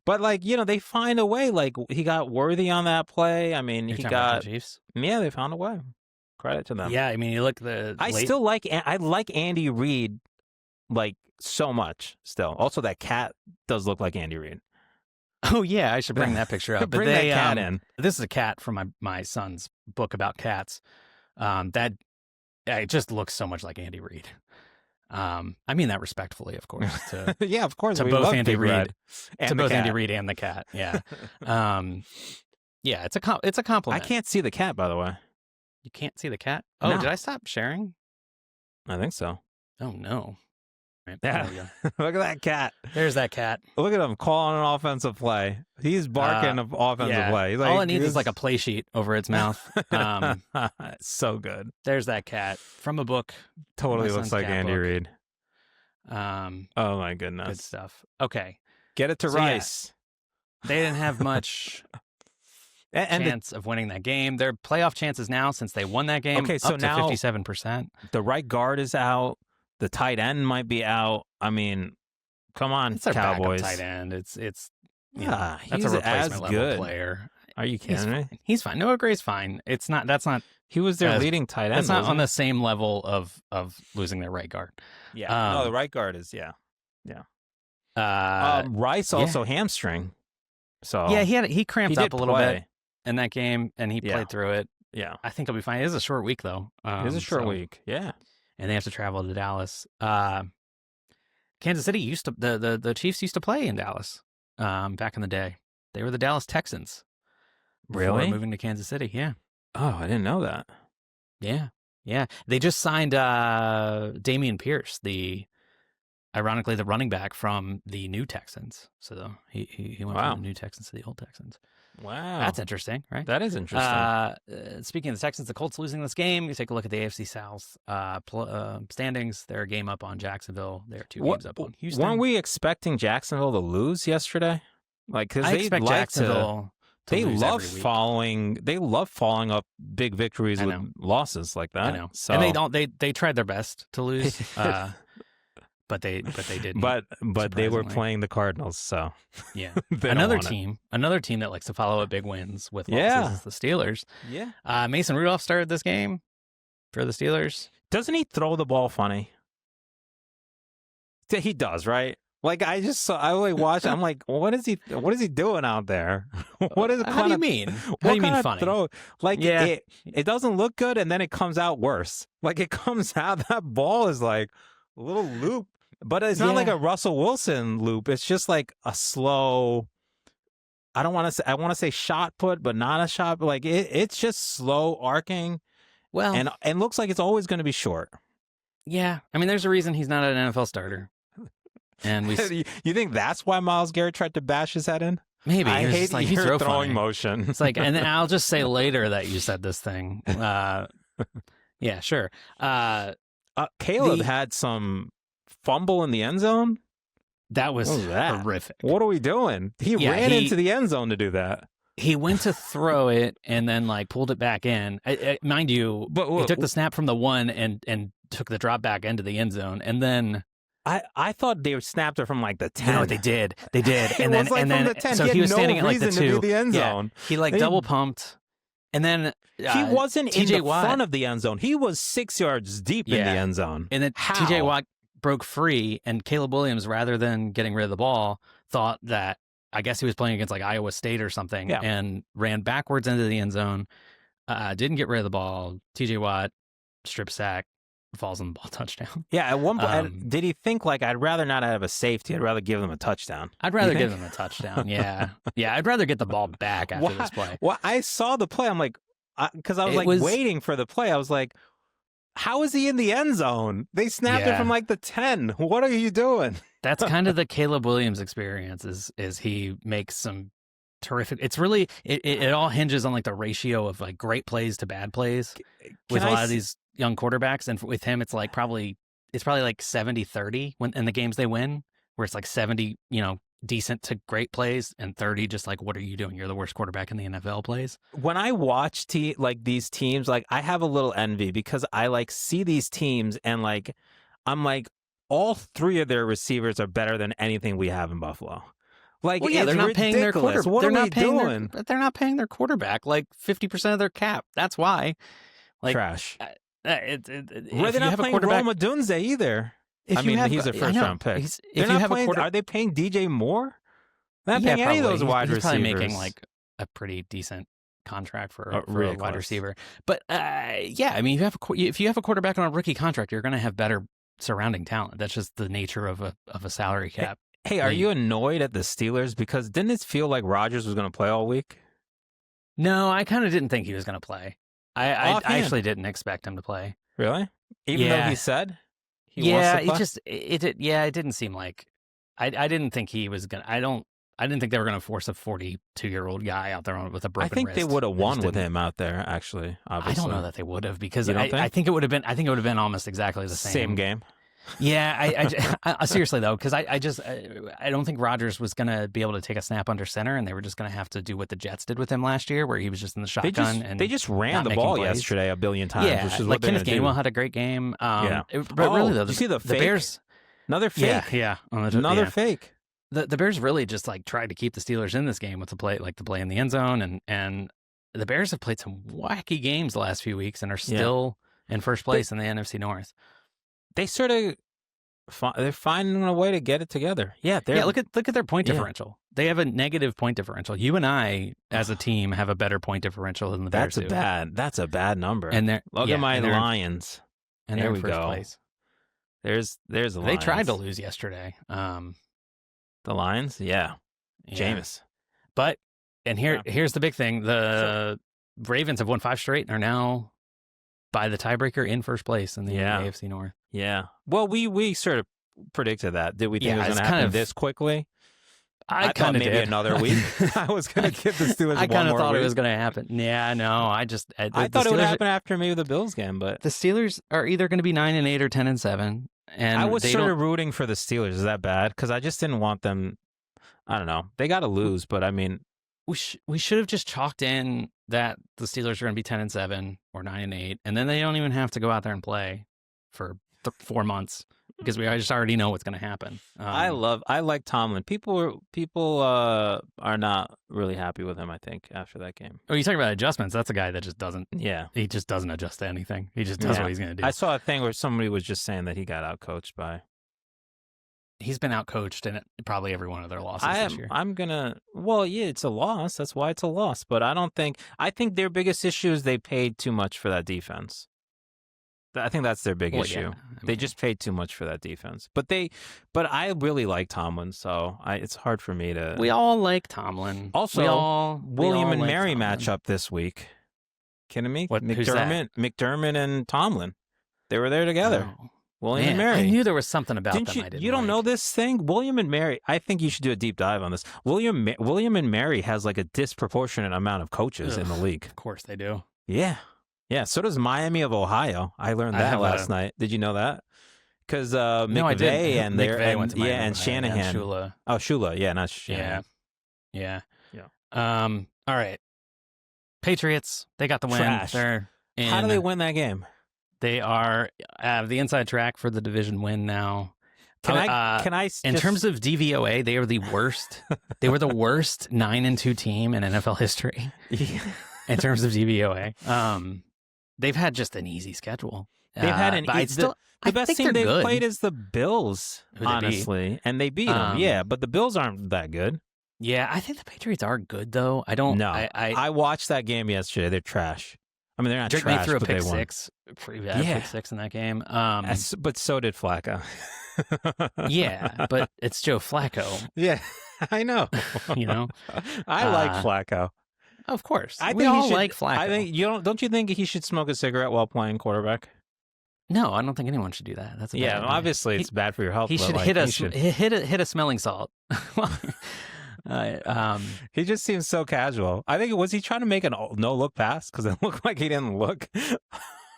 But, like, they find a way. Like, he got Worthy on that play. I mean, he got the Chiefs. Yeah, they found a way. Credit to them. Yeah, I mean, you look I like Andy Reid, like, so much still. Also, that cat does look like Andy Reid. Oh, yeah, I should bring that picture up. Bring that cat in. This is a cat from my son's book about cats. It just looks so much like Andy Reid. I mean that respectfully, of course. Yeah, of course. To both Andy Reid and the cat. Yeah. Yeah, it's a compliment. I can't see the cat, by the way. You can't see the cat? Oh, no. Did I stop sharing? I think so. Oh, no. Right, yeah. Look at that cat. There's that cat. Look at him calling an offensive play. He's barking an offensive play. He's like, all it needs is like a play sheet over its mouth. So good. There's that cat from a book. Totally looks like Andy Reid. Oh my goodness. Good stuff. Okay. Get it to Rice. They didn't have much chance of winning that game. Their playoff chances now, since they won that game, okay, so up to now 57%. The right guard is out. The tight end might be out. I mean, come on, It's their Cowboys. backup tight end. It's Yeah, that's he's a replacement as level good. player. Are you kidding me? He's fine. Noah Gray's fine. It's not. That's not. He was their leading tight end. That's not on the the same level of losing their right guard. Yeah. No, the right guard is yeah. Uh, Rice also hamstring. So yeah, he cramped up a little bit in that game, and he Yeah. played through it. Yeah. I think he'll be fine. It is a short week though. It is a short week. Yeah. And they have to travel to Dallas. Kansas City used to the Chiefs used to play in Dallas back in the day. They were the Dallas Texans. Before Really? moving to Kansas City. Yeah. Oh, I didn't know that. Yeah. Yeah. They just signed Damian Pierce, ironically the running back from the new Texans. So he went from the new Texans to the old Texans. Wow. That's interesting, right? That is interesting. Speaking of the Texans, the Colts losing this game. You take a look at the AFC South standings. They're a game up on Jacksonville. They're 2 games up on Houston. Weren't we expecting Jacksonville to lose yesterday? Like, because they expect like Jacksonville. They lose love every week. following. They love following up big victories I with know. losses like that. I know. So, and they don't. They tried their best to lose, but they didn't. But they were surprisingly. playing the Cardinals. So Yeah. they don't another want it. team that likes to follow up big wins with Yeah. losses is the Steelers. Yeah. Mason Rudolph started this game for the Steelers. Doesn't he throw the ball funny? He does, right? Like I watched. I'm like, what is he doing out there? What is? How do you mean? How do you mean funny? Throw? Like Yeah. it doesn't look good, and then it comes out worse. Like it comes out, that ball is like a little loop, but it's not like a Russell Wilson loop. It's just like a slow. I want to say shot put, but not a shot. Like it's just slow arcing. Well, and looks like it's always going to be short. yeah. I mean, there's a reason he's not an NFL starter. And you think that's why Myles Garrett tried to bash his head in? Maybe I hate like, your throw throwing funny. motion. It's like, and then I'll just say later that you said this thing. Yeah, sure. Caleb had some fumble in the end zone. That was that? horrific. What are we doing? He ran into the end zone to do that. He went to throw it and then like pulled it back in. Mind you, he took the snap from the 1 and took the drop back into the end zone, and then. I thought they snapped it from like the 10. You know what they did? They did, and then from the 10. So he was no standing at like the 2. To be the end zone. Yeah, he like double pumped, and then he wasn't in the Watt, front of the end zone. He was 6 yards deep in the end zone. And then TJ Watt broke free, and Caleb Williams, rather than getting rid of the ball, thought that I guess he was playing against like Iowa State or something, and ran backwards into the end zone. Didn't get rid of the ball. TJ Watt strip sack. Falls on the ball, touchdown. Yeah, at one point, did he think like, I'd rather not have a safety, I'd rather give them a touchdown? I'd rather give them a touchdown, yeah. Yeah, I'd rather get the ball back after this play. Well, I saw the play, I'm like, because I was waiting for the play, I was like, how is he in the end zone? They snapped it from like the 10. What are you doing? That's kind of the Caleb Williams experience, is he makes some terrific. It's really, it all hinges on like the ratio of like great plays to bad plays with a lot of these young quarterbacks, and with him it's probably like 70-30 when in the games they win, where it's like 70 decent to great plays and 30 just like, what are you doing, you're the worst quarterback in the NFL plays. When I watch these teams, like I have a little envy because I like see these teams and like I'm like, all 3 of their receivers are better than anything we have in Buffalo. Like, well, yeah, they're not paying their quarterback. What are we doing? They're not paying their quarterback like 50% of their cap. That's why. Like, trash. They're not playing Rome Odunze either. He's a first-round pick. Are they paying DJ Moore? They're not paying any of those wide receivers. He's probably making like a pretty decent contract for a wide receiver. But yeah, I mean, if you have a quarterback on a rookie contract, you're going to have better surrounding talent. That's just the nature of a salary cap. Hey, are you annoyed at the Steelers? Because didn't it feel like Rodgers was going to play all week? No, I kind of didn't think he was going to play. I actually didn't expect him to play. Really? Even though he said he wants to play? It didn't seem like I didn't think he was gonna. I didn't think they were gonna force a 42-year-old guy out there with a broken wrist. I think they would have won with him out there. Actually, obviously, I don't know that they would have, because I think it would have been almost exactly the same game. Yeah, I seriously though, because I don't think Rodgers was going to be able to take a snap under center, and they were just going to have to do what the Jets did with him last year, where he was just in the shotgun. They just ran the ball yesterday a billion times. Yeah, which is like what Kenneth Gainwell had a great game. But really though, did you see the fake? Bears, another fake. Yeah, another fake. The Bears really just like tried to keep the Steelers in this game with the play in the end zone, and the Bears have played some wacky games the last few weeks and are still in first place in the NFC North. They sort of they're finding a way to get it together. Yeah, look at their point differential. They have a negative point differential. You and I, as a team, have a better point differential than the Bears do. That's a bad number. And look at my Lions. And there they're we in first go. place. There's the Lions. They tried to lose yesterday. The Lions, yeah. Jameis. But here's the big thing: the Ravens have won 5 straight and are now by the tiebreaker in first place in the AFC North. Yeah. Well, we sort of predicted that. Did we think it was going to happen this quickly? I kind of maybe did. Another week. I was going to give the Steelers. I kind of thought it was going to happen. Yeah, no, I thought it would happen after maybe the Bills game, but the Steelers are either going to be 9-8 or 10-7. And I was sort of rooting for the Steelers. Is that bad? Because I just didn't want them. I don't know. They got to lose, but I mean, we should have just chalked in that the Steelers are going to be 10-7 or 9-8, and then they don't even have to go out there and play for 4 months because we just already know what's going to happen. I like Tomlin. People are not really happy with him, I think, after that game. Oh, you talking about adjustments? That's a guy that just doesn't. Yeah, he just doesn't adjust to anything. He just does what he's going to do. I saw a thing where somebody was just saying that he got outcoached by. He's been outcoached in probably every one of their losses this year. It's a loss. That's why it's a loss. But I think their biggest issue is they paid too much for that defense. I think that's their big issue. Yeah. They just paid too much for that defense. But I really like Tomlin, so it's hard for me to. We all like Tomlin. Also, William and Mary matchup this week. Kidding me? McDermott and Tomlin. They were there together. Oh. William and Mary. I knew there was something about them I didn't You don't know this thing? William and Mary. I think you should do a deep dive on this. William and Mary has like a disproportionate amount of coaches in the league. Of course they do. Yeah. Yeah. So does Miami of Ohio. I learned that last night. Did you know that? Because McVay and McVay went to Miami and Shanahan. And Shula. Oh, Shula. Yeah, not Shanahan. Yeah. All right. Patriots. They got the win. Trash. How do they win that game? They are the inside track for the division win now. Can I? In terms of DVOA, they are the worst. They were the worst 9-2 team in NFL history. In terms of DVOA, they've had just an easy schedule. They've had the best team they've played is the Bills, honestly, and they beat them. Yeah, but the Bills aren't that good. Yeah, I think the Patriots are good though. I don't. No, I watched that game yesterday. They're trash. I mean, they're not Drake trash. May threw a but pick they won. six, pretty bad pick six in that game. But so did Flacco. Yeah, but it's Joe Flacco. Yeah, I know. You know, I like Flacco. Of course, we all like Flacco. I think don't you think he should smoke a cigarette while playing quarterback? No, I don't think anyone should do that. That's a bad idea. Obviously it's bad for your health. He should hit a smelling salt. He just seems so casual. I think was he trying to make a no look pass because it looked like he didn't look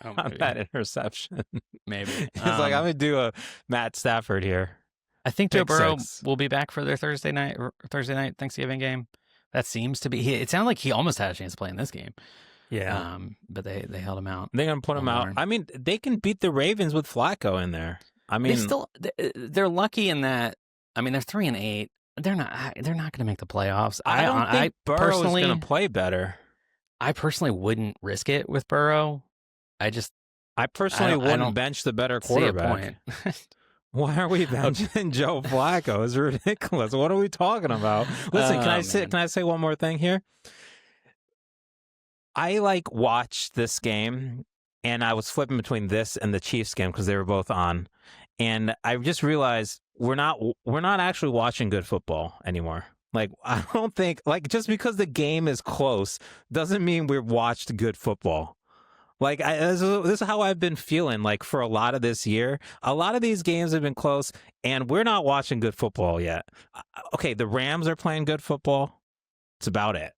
on that interception. Maybe he's like, I'm gonna do a Matt Stafford here. I think Joe Burrow will be back for their Thursday night Thanksgiving game. That seems to be. It sounded like he almost had a chance to play in this game. Yeah, but they held him out. They're gonna put him out. I mean, they can beat the Ravens with Flacco in there. I mean, they're lucky in that. I mean, they're 3-8. They're not going to make the playoffs. I don't think Burrow is going to play better. I personally wouldn't risk it with Burrow. I personally wouldn't bench the better quarterback. Why are we benching Joe Flacco? It's ridiculous. What are we talking about? Listen, can I say one more thing here? I watched this game, and I was flipping between this and the Chiefs game because they were both on, and I just realized we're not actually watching good football anymore. I don't think just because the game is close doesn't mean we've watched good football. This is how I've been feeling for a lot of this year. A lot of these games have been close, and we're not watching good football yet. Okay, the Rams are playing good football. It's about it.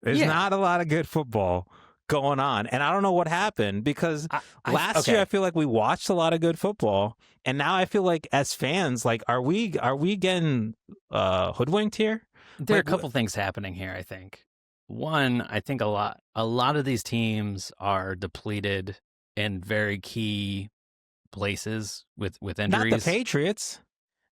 There's not a lot of good football going on, and I don't know what happened because last okay. year I feel like we watched a lot of good football, and now I feel like as fans, like are we getting hoodwinked here? There are Like, a couple things happening here, I think. One, I think a lot of these teams are depleted in very key places with injuries. Not the Patriots.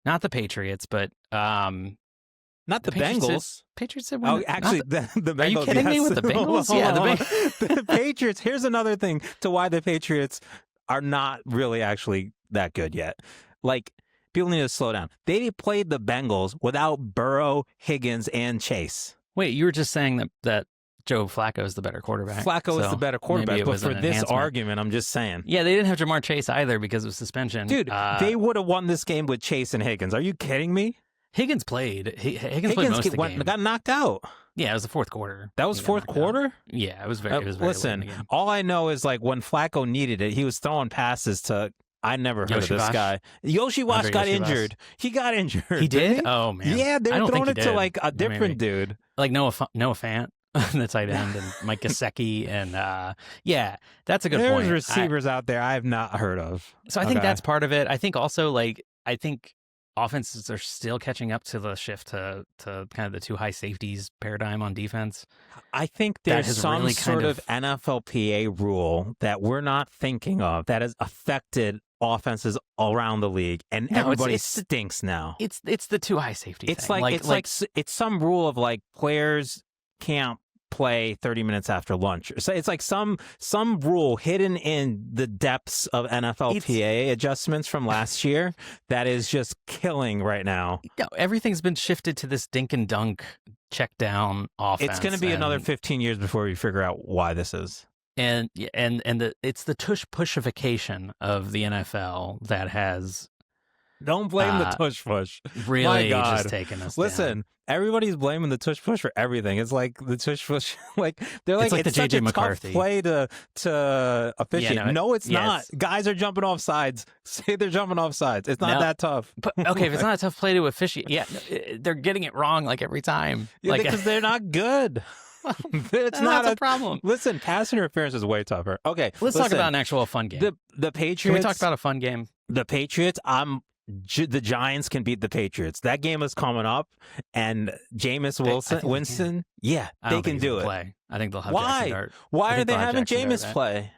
Not the Patriots, but Not the Bengals. Patriots have Oh, won. actually, the Bengals. Are you kidding me with the Bengals? Hold Yeah, on, the hold on. The Patriots. Here's another thing to why the Patriots are not really actually that good yet. Like, people need to slow down. They played the Bengals without Burrow, Higgins, and Chase. Wait, you were just saying that Joe Flacco is the better quarterback. Flacco is the better quarterback, but for this enhancement. argument, I'm just saying. Yeah, they didn't have Jamar Chase either because of suspension. Dude, they would have won this game with Chase and Higgins. Are you kidding me? Higgins played. Higgins played most of the game. Got knocked out. Yeah, it was the fourth quarter. That was fourth quarter? Yeah, it was very. Listen, late in the game. all I know is like when Flacco needed it, he was throwing passes to. I never heard of this guy. Yoshi-Wash got injured. He got injured. He did? Oh man. Yeah, they were throwing it to like a different dude. Like Noah Fant, the tight end, and Mike Gesicki, and yeah, that's a good point. There's receivers out there I have not heard of. So I think that's part of it. I think also I think offenses are still catching up to the shift to kind of the two high safeties paradigm on defense. I think there's some really sort of NFLPA rule that we're not thinking of that has affected offenses around the league, and everybody stinks now. It's the two high safety. It's thing. It's some rule of like players can't play 30 minutes after lunch. So it's like some rule hidden in the depths of NFLPA adjustments from last year that is just killing right now. Yeah, everything's been shifted to this dink and dunk check down offense. It's going to be another 15 years before we figure out why this is. And it's the tush pushification of the NFL that has. Don't blame the tush push. Really, just taking us. Listen, everybody's blaming the tush push for everything. It's like the tush push, like they're like it's the JJ McCarthy tough play to officiate. Yeah, no, it's not. Guys are jumping off sides. Say they're jumping off sides. It's not that tough. But okay, if it's not a tough play to officiate, they're getting it wrong like every time. Yeah, because they're not good. It's not a problem. Listen, pass interference is way tougher. Okay, let's talk about an actual fun game. The Patriots. Can we talk about a fun game? The Patriots. The Giants can beat the Patriots. That game is coming up, and Jameis Winston, they can do it. Play. I think they'll have. Why? Jackson Dart. Why are they having Jameis play?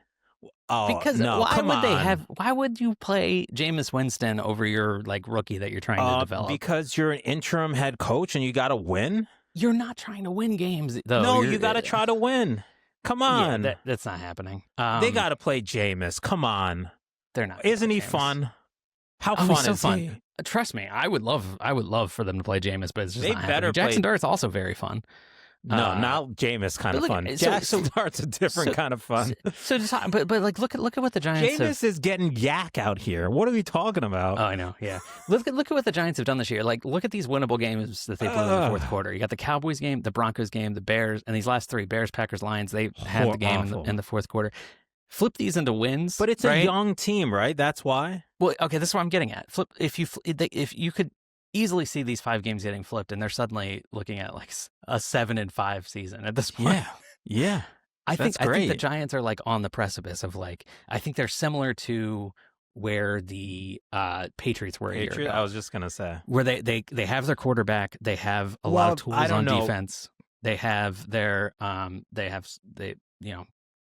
Oh, because no, why would you play Jameis Winston over your rookie that you're trying to develop? Because you're an interim head coach and you got to win. You're not trying to win games, though. No, you got to try to win. Come on, that's not happening. They got to play Jameis. Come on, they're not. Isn't he fun? How fun is he? Trust me, I would love for them to play Jameis, but it's just they not better happening. Jackson Dart's also very fun. No, not Jameis kind of fun. Jackson Dart's a different kind of fun. But look at what the Giants. Jameis is getting yak out here. What are we talking about? Oh, I know. Yeah, look at what the Giants have done this year. Look at these winnable games that they blew in the fourth quarter. You got the Cowboys game, the Broncos game, the Bears, and these last three: Bears, Packers, Lions. They had the game in the fourth quarter. Flip these into wins, but it's a young team, right? That's why. Well, okay, this is what I'm getting at. If you could easily see these 5 games getting flipped, and they're suddenly looking at a 7-5 season at this point. Yeah. I think the Giants are on the precipice of I think they're similar to where the Patriots were a year ago. I was just gonna say where they have their quarterback, they have a lot of tools on defense. They have their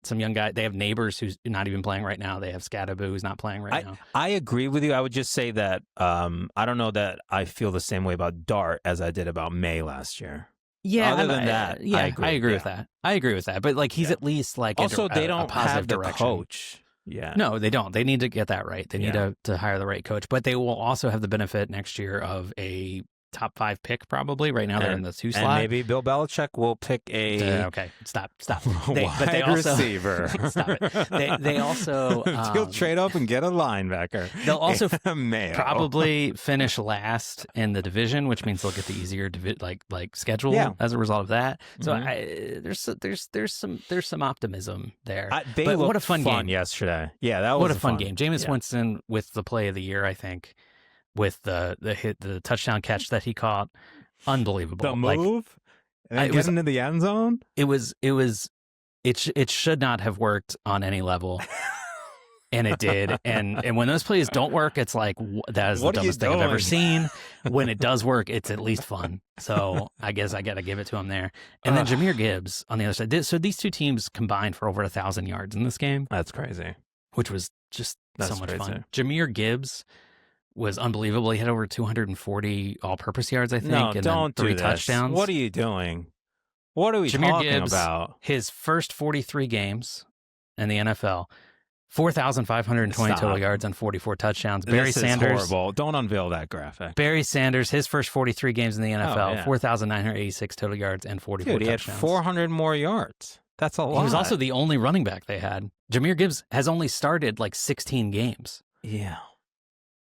some young guy. They have Neighbors who's not even playing right now. They have Scadaboo who's not playing right now. I agree with you. I would just say that I don't know that I feel the same way about Dart as I did about May last year. Yeah, other than that, I agree with that. I agree with that. But he's at least also they don't have the direction. coach. Yeah, no, they don't. They need to get that right. They need to hire the right coach. But they will also have the benefit next year of a top 5 pick probably. Right now they're in the 2 slot. And maybe Bill Belichick will pick a okay. Stop. But they also receiver. Stop it. They also he'll trade up and get a linebacker. They'll also probably finish last in the division, which means they'll get the easier schedule as a result of that. So there's some optimism there. But what a fun game yesterday. Yeah, that was a fun game. Jameis Winston with the play of the year, I think. With the touchdown catch that he caught, unbelievable. The move, and then getting into the end zone. It was It should not have worked on any level. And it did. And when those plays don't work, it's like, that is the dumbest thing I've ever seen. When it does work, it's at least fun. So I guess I got to give it to him there. And then Jahmyr Gibbs on the other side. So these two teams combined for over 1,000 yards in this game. That's crazy. Which was just so much fun. Jahmyr Gibbs was unbelievable. He had over 240 all-purpose yards, I think. No, and don't then 3 do touchdowns. What are you doing? What are we Jahmyr talking Gibbs, about? His first 43 games in the NFL, 4,520 total yards and 44 touchdowns. Barry Sanders. Is horrible. Don't unveil that graphic. Barry Sanders, his first 43 games in the NFL, 4,986 total yards and 44 touchdowns. He had 400 more yards. That's a lot. He was also the only running back they had. Jahmyr Gibbs has only started like 16 games. Yeah.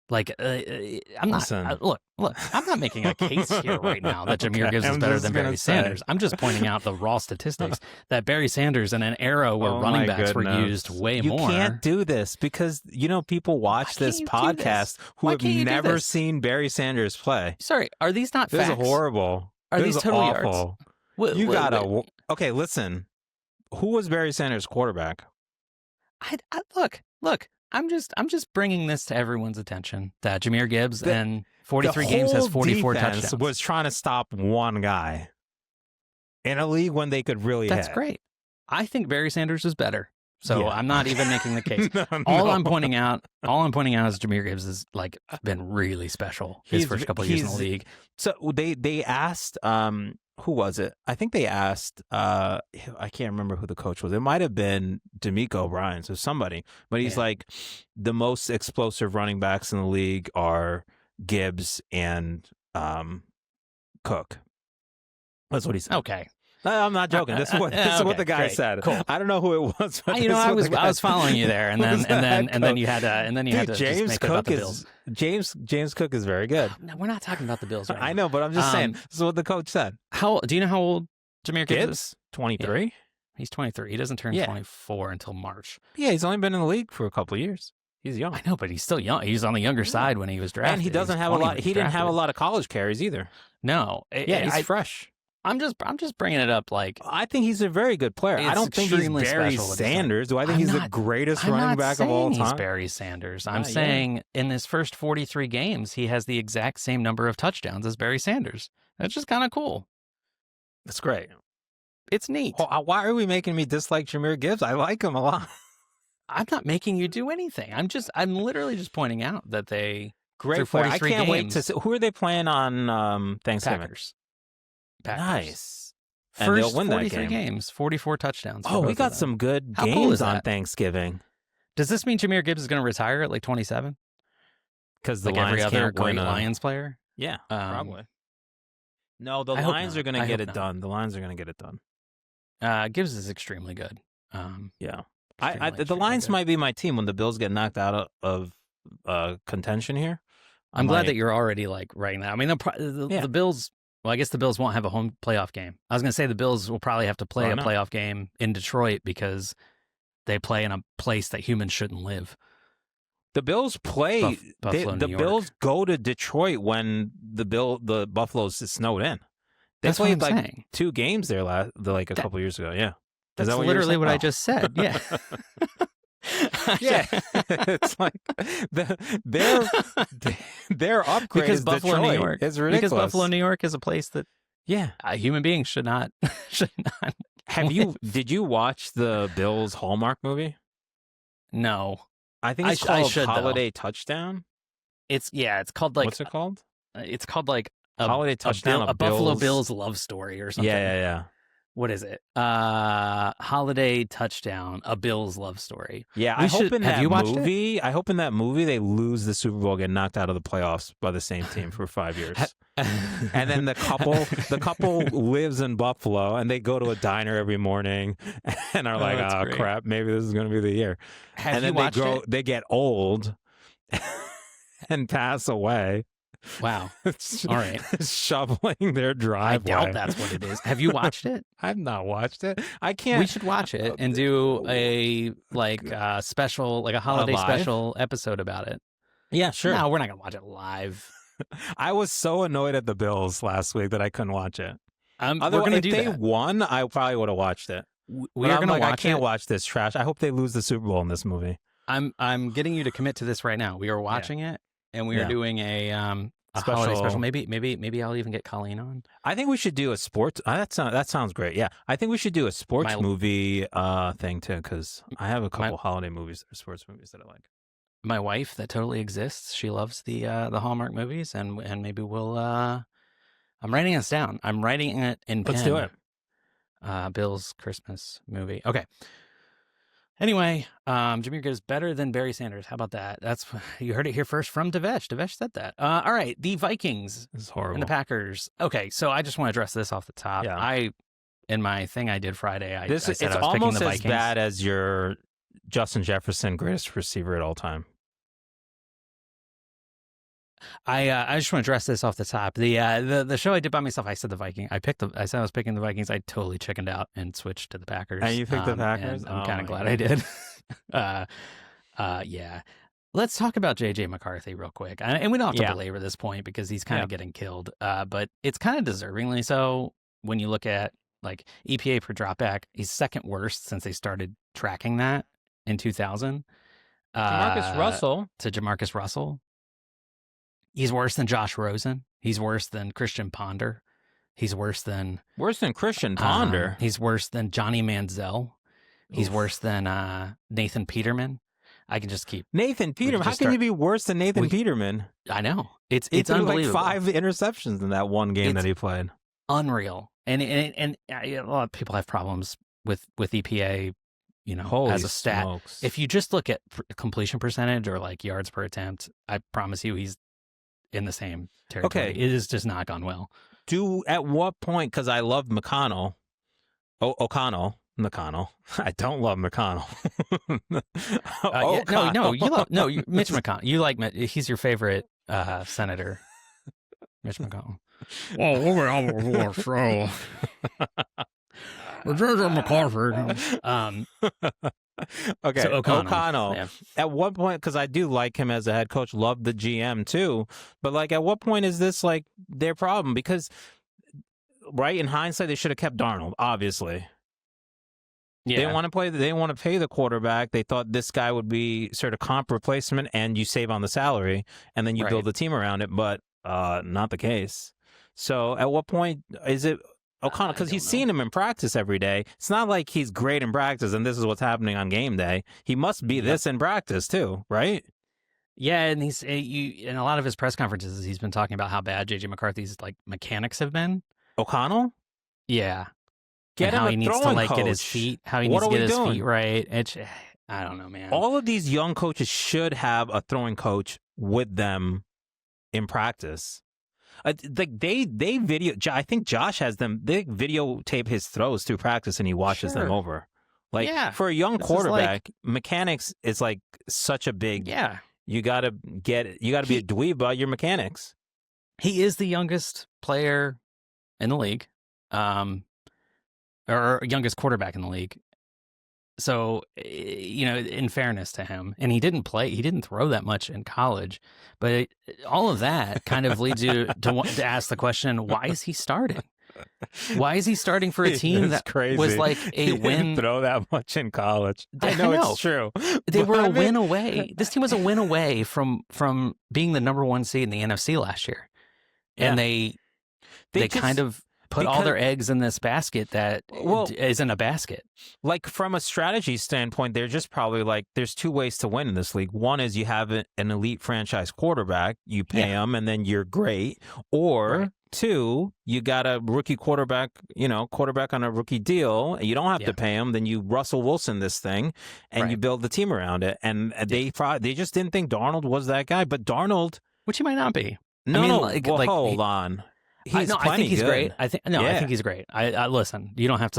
Like, I'm not, look, I'm not making a case here right now that Jahmyr Gibbs is better than Barry Sanders. I'm just pointing out the raw statistics that Barry Sanders in an era where running backs were used way more. You can't do this because, people watch this podcast who have never seen Barry Sanders play. Sorry, are these not facts? This is horrible. Are these total yards? You gotta, okay, listen. Who was Barry Sanders' quarterback? Look. I'm just bringing this to everyone's attention that Jahmyr Gibbs in 43 games has 44 touchdowns. Was trying to stop one guy in a league when they could really That's hit. Great. I think Barry Sanders is better. So I'm not even making the case. No. All I'm pointing out is Jahmyr Gibbs has been really special his first couple of years in the league. So they asked who was it? I think they asked, I can't remember who the coach was. It might have been D'Amico O'Brien, so somebody. But he's like, the most explosive running backs in the league are Gibbs and Cook. That's what he said. Okay. I'm not joking. This is what the guy said. Cool. I don't know who it was. But I was following you there, and then you had to James just make Cook it about the Bills. James Cook is very good. No, we're not talking about the Bills right now. I know, but I'm just saying. This is what the coach said. Do you know how old Jahmyr Gibbs is? 23. Yeah. He's 23. He doesn't turn 24 until March. Yeah, he's only been in the league for a couple of years. He's young. I know, but he's still young. He's on the younger side when he was drafted. And he doesn't have a lot. He didn't have a lot of college carries either. No. He's fresh. I'm just bringing it up like I think he's a very good player. I don't think he's Barry Sanders. Do I think he's the greatest running back of all time? He's Barry Sanders. I'm saying in his first 43 games, he has the exact same number of touchdowns as Barry Sanders. That's just kind of cool. That's great. It's neat. Well, why are we making me dislike Jahmyr Gibbs? I like him a lot. I'm not making you do anything. I'm literally just pointing out that they great player. I can't wait to see. Who are they playing on Thanksgiving? Packers. Nice. And first they'll win 43 games, 44 touchdowns. Oh, we got some good games on Thanksgiving. Does this mean Jahmyr Gibbs is going to retire at like 27? Because the Lions every other great win Lions player? Yeah, probably. No, the Lions are going to get it done. The Lions are going to get it done. Gibbs is extremely good. Yeah. The Lions might be my team when the Bills get knocked out of contention here. I'm glad that you're already like writing that. I mean, the Bills. Well, I guess the Bills won't have a home playoff game. I was going to say the Bills will probably have to play a playoff game in Detroit because they play in a place that humans shouldn't live. The Bills play. The Bills go to Detroit when the Buffaloes is snowed in. They played like 2 games there a couple years ago. Yeah, that's literally what I just said. Yeah. Yeah, it's like their upgrade because is Buffalo, Detroit. New York. It's ridiculous. Because Buffalo, New York is a place that human beings should not. Did you watch the Bills Hallmark movie? No, I think it's called Holiday Touchdown. It's called like what's it called? It's called like Holiday Touchdown, a Buffalo Bills love story or something. Yeah. What is it? Holiday Touchdown, a Bills love story. Yeah, I hope in that movie they lose the Super Bowl, get knocked out of the playoffs by the same team for 5 years. And then the couple lives in Buffalo and they go to a diner every morning and are like, oh crap, maybe this is going to be the year. And then they get old and pass away. Wow. All right. Shoveling their driveway. I doubt that's what it is. Have you watched it? I've not watched it. I can't. We should watch it and do a special, like a holiday special episode about it. Yeah, sure. No, we're not going to watch it live. I was so annoyed at the Bills last week that I couldn't watch it. If they won, I probably would have watched it. we are going to watch I can't watch this trash. I hope they lose the Super Bowl in this movie. I'm getting you to commit to this right now. We are watching it, and we are doing a holiday special. Maybe I'll even get Colleen on. I think we should do a sports. That sounds great. Yeah, I think we should do a sports movie thing too, because I have a couple holiday movies or sports movies that I like. My wife, that totally exists. She loves the Hallmark movies, and maybe we'll. I'm writing this down. I'm writing it in pen. Let's do it. Bill's Christmas movie. Okay. Anyway, Jimmy is better than Barry Sanders. How about that? You heard it here first from Devesh. Devesh said that. All right, the Vikings this is horrible. And the Packers. Okay, so I just want to address this off the top. Yeah. In my thing I did Friday, I said it's I was almost picking the Vikings. as bad as your Justin Jefferson greatest receiver at all time. I just want to address this off the top. The show I did by myself, I said the Vikings. I said I was picking the Vikings. I totally chickened out and switched to the Packers. And you picked the Packers? I'm kind of glad I did. Yeah. Let's talk about J.J. McCarthy real quick. And we don't have to belabor this point because he's kind of getting killed. But it's kind of deservingly so when you look at like EPA per dropback. He's second worst since they started tracking that in 2000. Jamarcus Russell. To Jamarcus Russell. He's worse than Josh Rosen. He's worse than Christian Ponder. He's worse than Christian Ponder. He's worse than Johnny Manziel. He's worse than Nathan Peterman. I can just keep Nathan Peterman. How can you be worse than Nathan Peterman? I know it's Like unbelievable. 5 interceptions in that one game that he played. Unreal. And a lot of people have problems with EPA. Holy as a stat. Smokes. If you just look at completion percentage or like yards per attempt, I promise you he's in the same territory. Okay. It has just not gone well. At what point, because I love McConnell. I don't love McConnell. Mitch McConnell. You like he's your favorite senator, Mitch McConnell. Well, we're over so. McCarthy. Okay, so O'Connell. Yeah. At what point, because I do like him as a head coach, love the GM too, but like at what point is this like their problem? Because, right, in hindsight, they should have kept Darnold, obviously. Yeah. They didn't want to pay the quarterback. They thought this guy would be sort of comp replacement and you save on the salary and then you build the team around it, but not the case. So at what point is it O'Connell? Because he's seen him in practice every day. It's not like he's great in practice and this is what's happening on game day. He must be this in practice too, right? Yeah, and he's in a lot of his press conferences, he's been talking about how bad J.J. McCarthy's like mechanics have been. O'Connell? Yeah. Get him how a he needs to throwing like coach. get his feet. How he What needs to are get we his doing? feet right. I don't know, man. All of these young coaches should have a throwing coach with them in practice. Like they video. I think Josh has them. They videotape his throws through practice, and he watches them over. Like for a young quarterback, mechanics is like such a big. Yeah, you gotta be a dweeb about your mechanics. He is the youngest player in the league, or youngest quarterback in the league. So, in fairness to him, and he didn't throw that much in college, but all of that kind of leads you to ask the question, why is he starting? Why is he starting for a team that crazy. Was like a win? Didn't throw that much in college. I know it's true. They were a win away. This team was a win away from being the number 1 seed in the NFC last year. And they kind of put all their eggs in this basket that isn't a basket. Like from a strategy standpoint, they're just probably like, there's 2 ways to win in this league. One is you have an elite franchise quarterback, you pay him, and then you're great. Or 2, you got a rookie quarterback, quarterback on a rookie deal. You don't have to pay him. Then you Russell Wilson this thing, and you build the team around it. And they just didn't think Darnold was that guy. But Darnold, which he might not be. Hold on. I think he's good. great. I think he's great. I listen. You don't have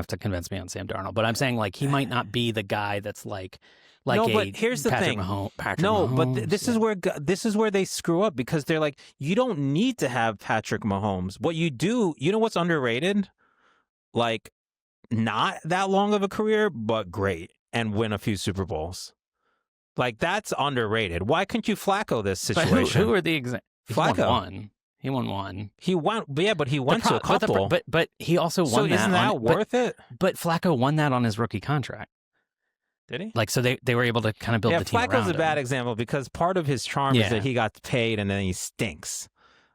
to convince me on Sam Darnold, but I'm saying like he might not be the guy that's like but here's the Patrick thing. Mahomes. But this is where they screw up because they're like, you don't need to have Patrick Mahomes. What you do, what's underrated? Like not that long of a career, but great and win a few Super Bowls. Like that's underrated. Why couldn't you Flacco this situation? Who are the examples? Flacco. He won one. He won, but he went to a couple. But he also so won that. Isn't that worth it? But Flacco won that on his rookie contract. Did he? Like, so they were able to kind of build the team around Flacco's a him. bad example because part of his charm is that he got paid and then he stinks.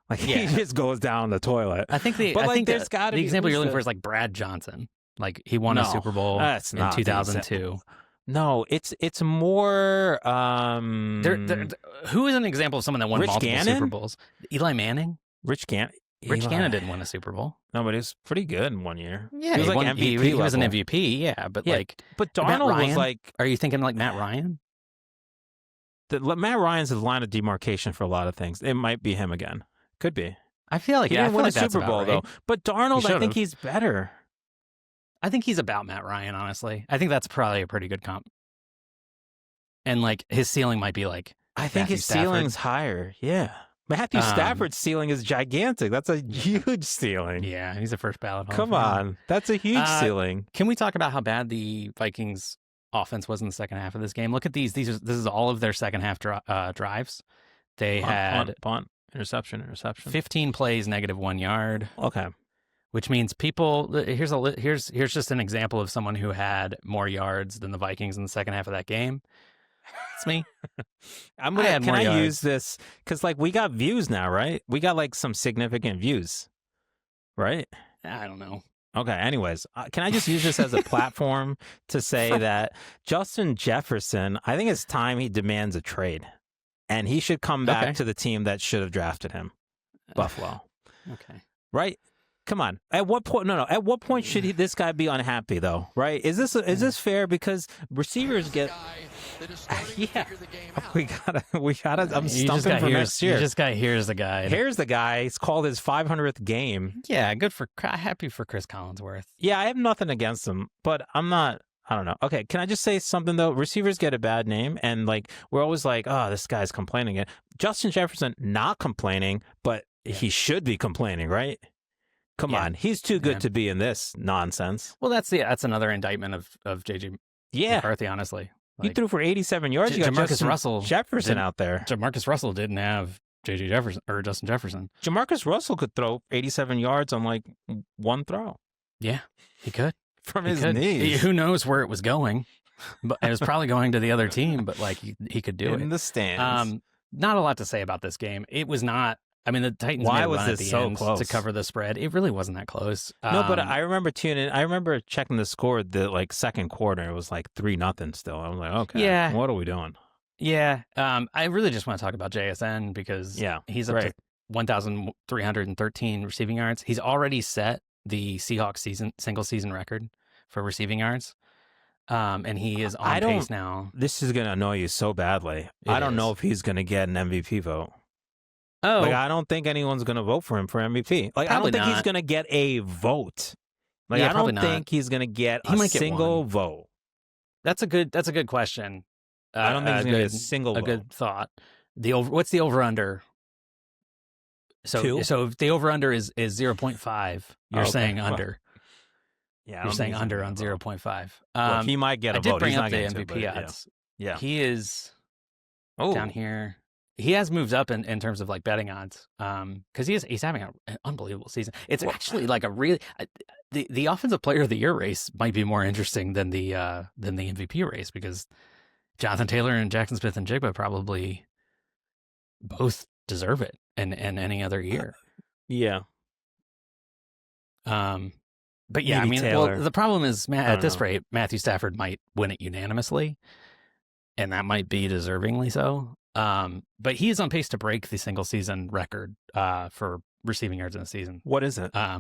Like, he just goes down the toilet. I think the example you're looking for is like Brad Johnson. Like, he won a Super Bowl in 2002. No, it's more. Who is an example of someone that won multiple Super Bowls? Eli Manning. Rich Gannon didn't win a Super Bowl. No, but he was pretty good in 1 year. Yeah, he was like MVP. He was an MVP. Yeah, but but Darnold was like. Are you thinking like Matt Ryan? Matt Ryan's the line of demarcation for a lot of things. It might be him again. Could be. I feel like he didn't win a Super Bowl though. But Darnold, I think he's better. I think he's about Matt Ryan, honestly. I think that's probably a pretty good comp. And like his ceiling might be like I think his ceiling's higher. Yeah. Matthew Stafford's ceiling is gigantic. That's a huge ceiling. Yeah, he's a first ballot. Come on. That's a huge ceiling. Can we talk about how bad the Vikings offense was in the second half of this game? Look at these. This is all of their second half drives. They had punt, interception. 15 plays, -1 yard. Okay. Which means here's just an example of someone who had more yards than the Vikings in the second half of that game. It's me. Can I use this? Because like we got views now, right? We got like some significant views, right? I don't know. Okay. Anyways, can I just use this as a platform to say that Justin Jefferson? I think it's time he demands a trade, and he should come back to the team that should have drafted him, Buffalo. Okay. Right. Come on. At what point? No. At what point should this guy be unhappy, though? Right? Is this fair? Because receivers get. Yeah. We gotta. I'm stumping for next year. You just got here's the guy. Here's the guy. It's called his 500th game. Yeah. Happy for Chris Collinsworth. Yeah, I have nothing against him, but I'm not. I don't know. Okay, can I just say something though? Receivers get a bad name, and like we're always like, oh, this guy's complaining again. Justin Jefferson not complaining, but he should be complaining, right? Come on, he's too good to be in this nonsense. Well, that's another indictment of JJ McCarthy, honestly. He threw for 87 yards. You got Justin Jefferson out there. Jamarcus Russell didn't have JJ Jefferson or Justin Jefferson. Jamarcus Russell could throw 87 yards on like one throw. Yeah, he could. From his knees. Who knows where it was going? But it was probably going to the other team, but like he could do it. In the stands. Not a lot to say about this game. It was not. I mean, the Titans made a run at the end to cover the spread. It really wasn't that close. No, but I remember I remember checking the score. The like second quarter, it was like 3-0 still. I was like, okay, what are we doing? Yeah, I really just want to talk about JSN because he's up to 1,313 receiving yards. He's already set the Seahawks single season record for receiving yards. And he is on pace now. This is going to annoy you so badly. I don't know if he's going to get an MVP vote. Oh, like I don't think anyone's going to vote for him for MVP. Like I don't think he's going to get a vote. Like I don't think he's going to get a single vote. That's a good question. I don't think he's going to get a single vote. A good thought. What's the over under? So if the over under is 0.5, you're saying under. Yeah, you're saying under on 0.5. Well, he might get a vote. I did bring up the MVP odds. Yeah, he is down here. He has moved up in terms of like betting odds, because he's having an unbelievable season. It's actually like a really the offensive player of the year race might be more interesting than the MVP race because Jonathan Taylor and Jackson Smith and Jigba probably both deserve it in any other year. Yeah. But yeah, maybe Taylor. The problem is at this rate, Matthew Stafford might win it unanimously, and that might be deservingly so. But he is on pace to break the single season record for receiving yards in a season. What is it? I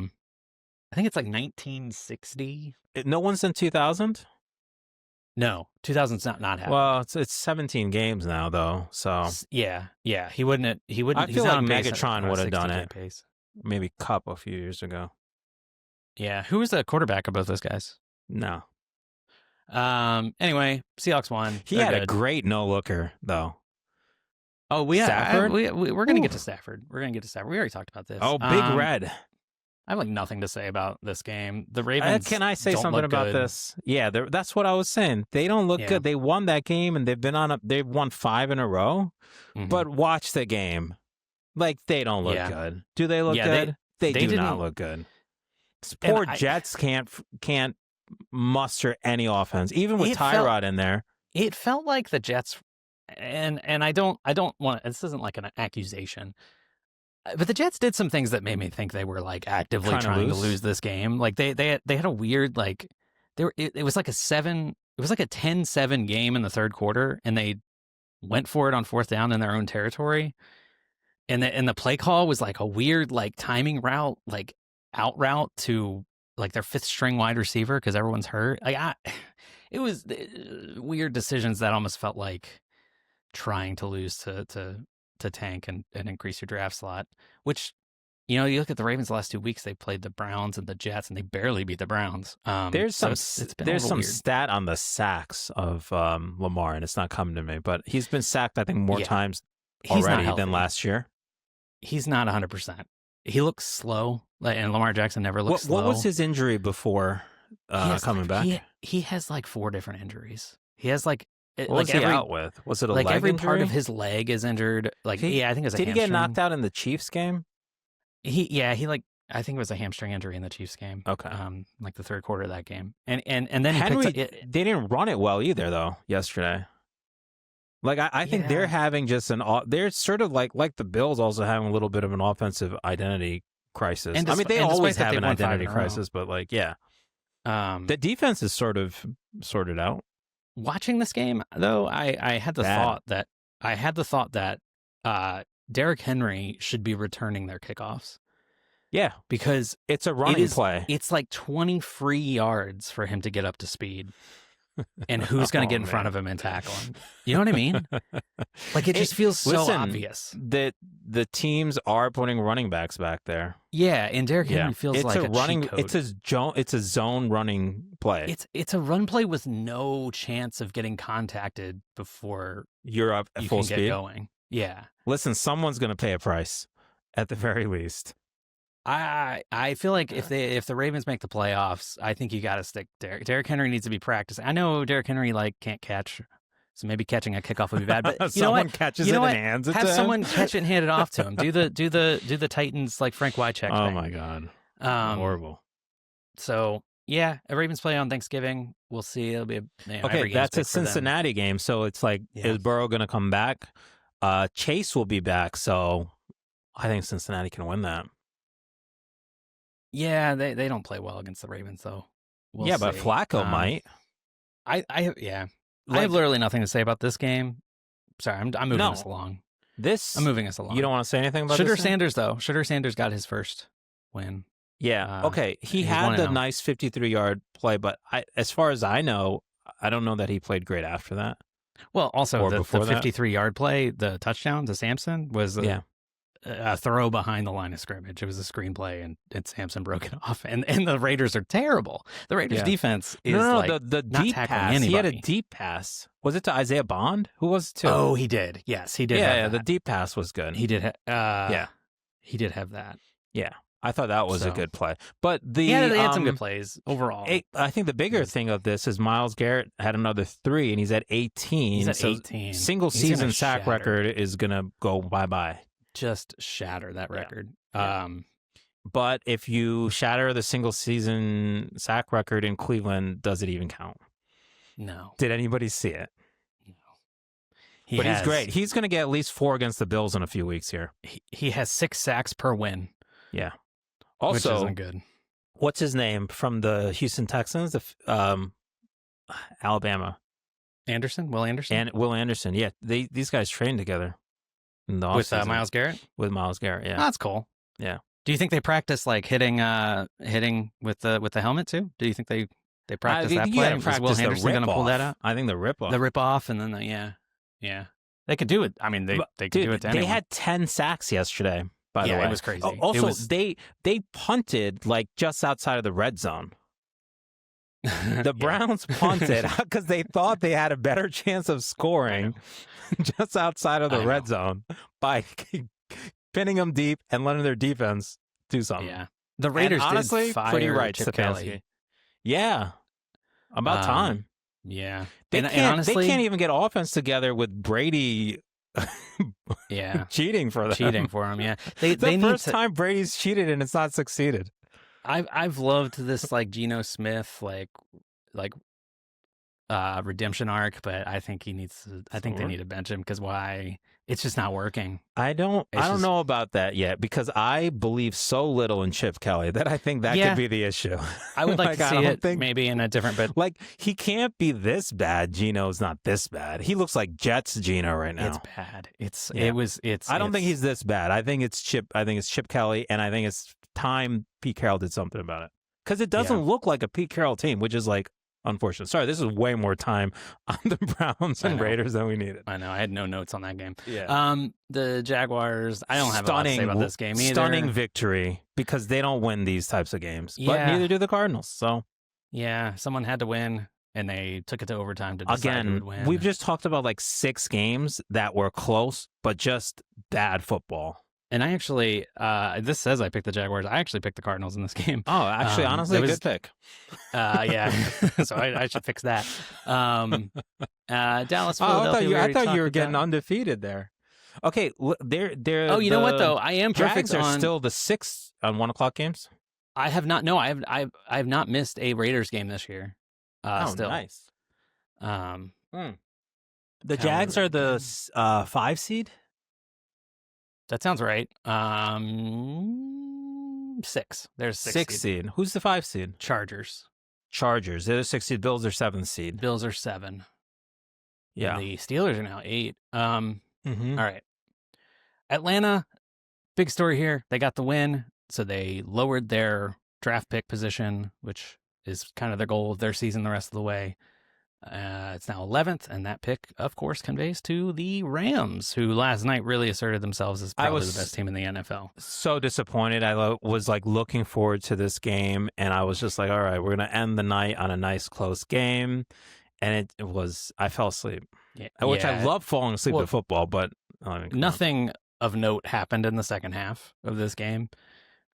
think it's like 1960. No one's in 2000? No, 2000's not happening. Well, it's 17 games now though. So yeah, he wouldn't. I feel like Megatron would have done it. Pace. Maybe Cup a few years ago. Yeah, who was the quarterback of both those guys? No. Anyway, Seahawks won. He had a great no-looker though. Oh, we're going to get to Stafford. We already talked about this. Oh, Big Red. I have like nothing to say about this game. The Ravens. Can I say something about this? Yeah, that's what I was saying. They don't look good. They won that game, and they've won 5 in a row. Mm-hmm. But watch the game. Like, they don't look good. Do they look good? They do not look good. Poor Jets can't muster any offense, even with Tyrod in there. It felt like the Jets, and I don't want, this isn't like an accusation, but the Jets did some things that made me think they were like actively trying to lose this game. Like they had a weird, like, it was like a 10-7 game in the third quarter, and they went for it on fourth down in their own territory. And the play call was like a weird, like, timing route, like out route to like their fifth string wide receiver because everyone's hurt. Like, it was weird decisions that almost felt like trying to lose to tank and increase your draft slot. Which, you look at the Ravens the last 2 weeks, they played the Browns and the Jets, and they barely beat the Browns. There's some stat on the sacks of Lamar, and it's not coming to me, but he's been sacked, I think, more times already than last year. He's not 100%. He looks slow, and Lamar Jackson never looks slow. What was his injury before coming back? He has like 4 different injuries. He has like what was he out with? Was it a leg every injury? Part of his leg is injured. Like, I think it was a hamstring. Did he get knocked out in the Chiefs game? I think it was a hamstring injury in the Chiefs game. Okay. Like the third quarter of that game. And then Henry, they didn't run it well either, though, yesterday. Like, I think they're having they're sort of like the Bills also having a little bit of an offensive identity crisis. And they always have an identity crisis, but like, the defense is sort of sorted out. Watching this game, though, I had the thought that Derrick Henry should be returning their kickoffs. Yeah, because it's a running play. It's like 20 free yards for him to get up to speed. And who's going to get in front of him and tackle him? You know what I mean? Like, it just feels so obvious that the teams are putting running backs back there. Yeah, and Derrick Henry feels like a running. cheat code. It's a zone running play. It's a run play with no chance of getting contacted before you're up at full speed. Get going. Yeah. Listen, someone's going to pay a price, at the very least. I feel like if the Ravens make the playoffs, I think you got to stick Derrick Henry needs to be practicing. I know Derrick Henry can't catch, so maybe catching a kickoff would be bad. But someone catches it and hands it to him. Have someone catch it and hand it off to him. Do the Titans like Frank Wycheck. Oh thing. My God, horrible. So a Ravens play on Thanksgiving. We'll see. It'll be okay. That's a Cincinnati game, so it's like, is Burrow going to come back? Chase will be back, so I think Cincinnati can win that. Yeah, they don't play well against the Ravens, though. We'll see. But Flacco might. I have literally nothing to say about this game. Sorry, I'm moving us along. I'm moving us along. You don't want to say anything about Shedeur this? Sanders, though. Shedeur Sanders got his first win. Yeah. Okay. He had the nice 53-yard play, but as far as I know, I don't know that he played great after that. Well, also the 53-yard play, the touchdown to Sampson was a throw behind the line of scrimmage. It was a screenplay, and Sampson broke it off. And the Raiders are terrible. The Raiders' defense is the deep pass. Anybody. He had a deep pass. Was it to Isaiah Bond? Who was it to? Oh, he did. Yes, he did. Yeah, the deep pass was good. He did. He did have that. Yeah, I thought that was a good play. But they had some good plays overall. I think the bigger thing of this is Myles Garrett had another 3, and he's at 18. He's at 18. Single season sack record is going to go bye-bye. Just shatter that record. Yeah. But if you shatter the single season sack record in Cleveland, does it even count? No. Did anybody see it? No. He's great. He's going to get at least 4 against the Bills in a few weeks here. He has 6 sacks per win. Yeah. Also, which isn't good. What's his name from the Houston Texans? Alabama. Will Anderson? And Will Anderson. Yeah. These guys trained together. With Myles Garrett? With Myles Garrett, yeah. Oh, that's cool. Yeah. Do you think they practice like hitting with the helmet too? Do you think they practice that play? Is Will Anderson going to pull that out? I think the rip off. The rip off, and then yeah. They could do it. I mean, they could do it to anyone. They had 10 sacks yesterday, by the way. It was crazy. Also, they punted like just outside of the red zone. The Browns punted because they thought they had a better chance of scoring just outside of the red zone by pinning them deep and letting their defense do something. Yeah, the Raiders honestly did fire pretty right, Chip Kelly. Yeah, about time. Yeah, They can't even get offense together with Brady Yeah. cheating for them. Cheating for him, yeah. They They need first to, time Brady's cheated and it's not succeeded. I've loved this like Geno Smith like redemption arc, but I think he needs to, I think they need to bench him because why? It's just not working. I don't know about that yet because I believe so little in Chip Kelly that I think that could be the issue. I would like to see it think, maybe in a different, but like he can't be this bad. Geno's not this bad. He looks like Jets Geno right now. it's bad. I don't think he's this bad. I think it's Chip Kelly, and I think it's time Pete Carroll did something about it because it doesn't look like a Pete Carroll team, which is like unfortunate. Sorry, this is way more time on the Browns and Raiders than we needed. I know. I had no notes on that game. Yeah. The Jaguars, I don't have a lot to say about this game either. Stunning victory because they don't win these types of games, but Yeah. neither do the Cardinals. So Yeah, someone had to win, and they took it to overtime to decide who would win. we've just talked about like 6 games that were close, but just bad football. And I actually, this says I picked the Jaguars. I actually picked the Cardinals in this game. Oh, actually, honestly, good pick. Yeah, so I should fix that. Dallas, Philadelphia. I thought you were getting undefeated there. Okay, they're. Oh, you know what though? I am perfect Jags are still the 6 on 1:00 games. I have not. No, I have not missed a Raiders game this year. Still. Nice. The The Jags are the 5 seed. That sounds right. 6. There's 6 seed. Who's the 5 seed? Chargers. Chargers. They're the 6 seed. Bills are 7 seed. Bills are 7. Yeah. And the Steelers are now 8. All Mm-hmm. right. Atlanta, big story here. They got the win, so they lowered their draft pick position, which is kind of their goal of their season the rest of the way. It's now 11th, and that pick, of course, conveys to the Rams, who last night really asserted themselves as probably the best team in the NFL. So disappointed. I was like looking forward to this game, and I was just like, all right, we're going to end the night on a nice close game. And it was, I fell asleep, which I love falling asleep to football, but nothing of note happened in the second half of this game.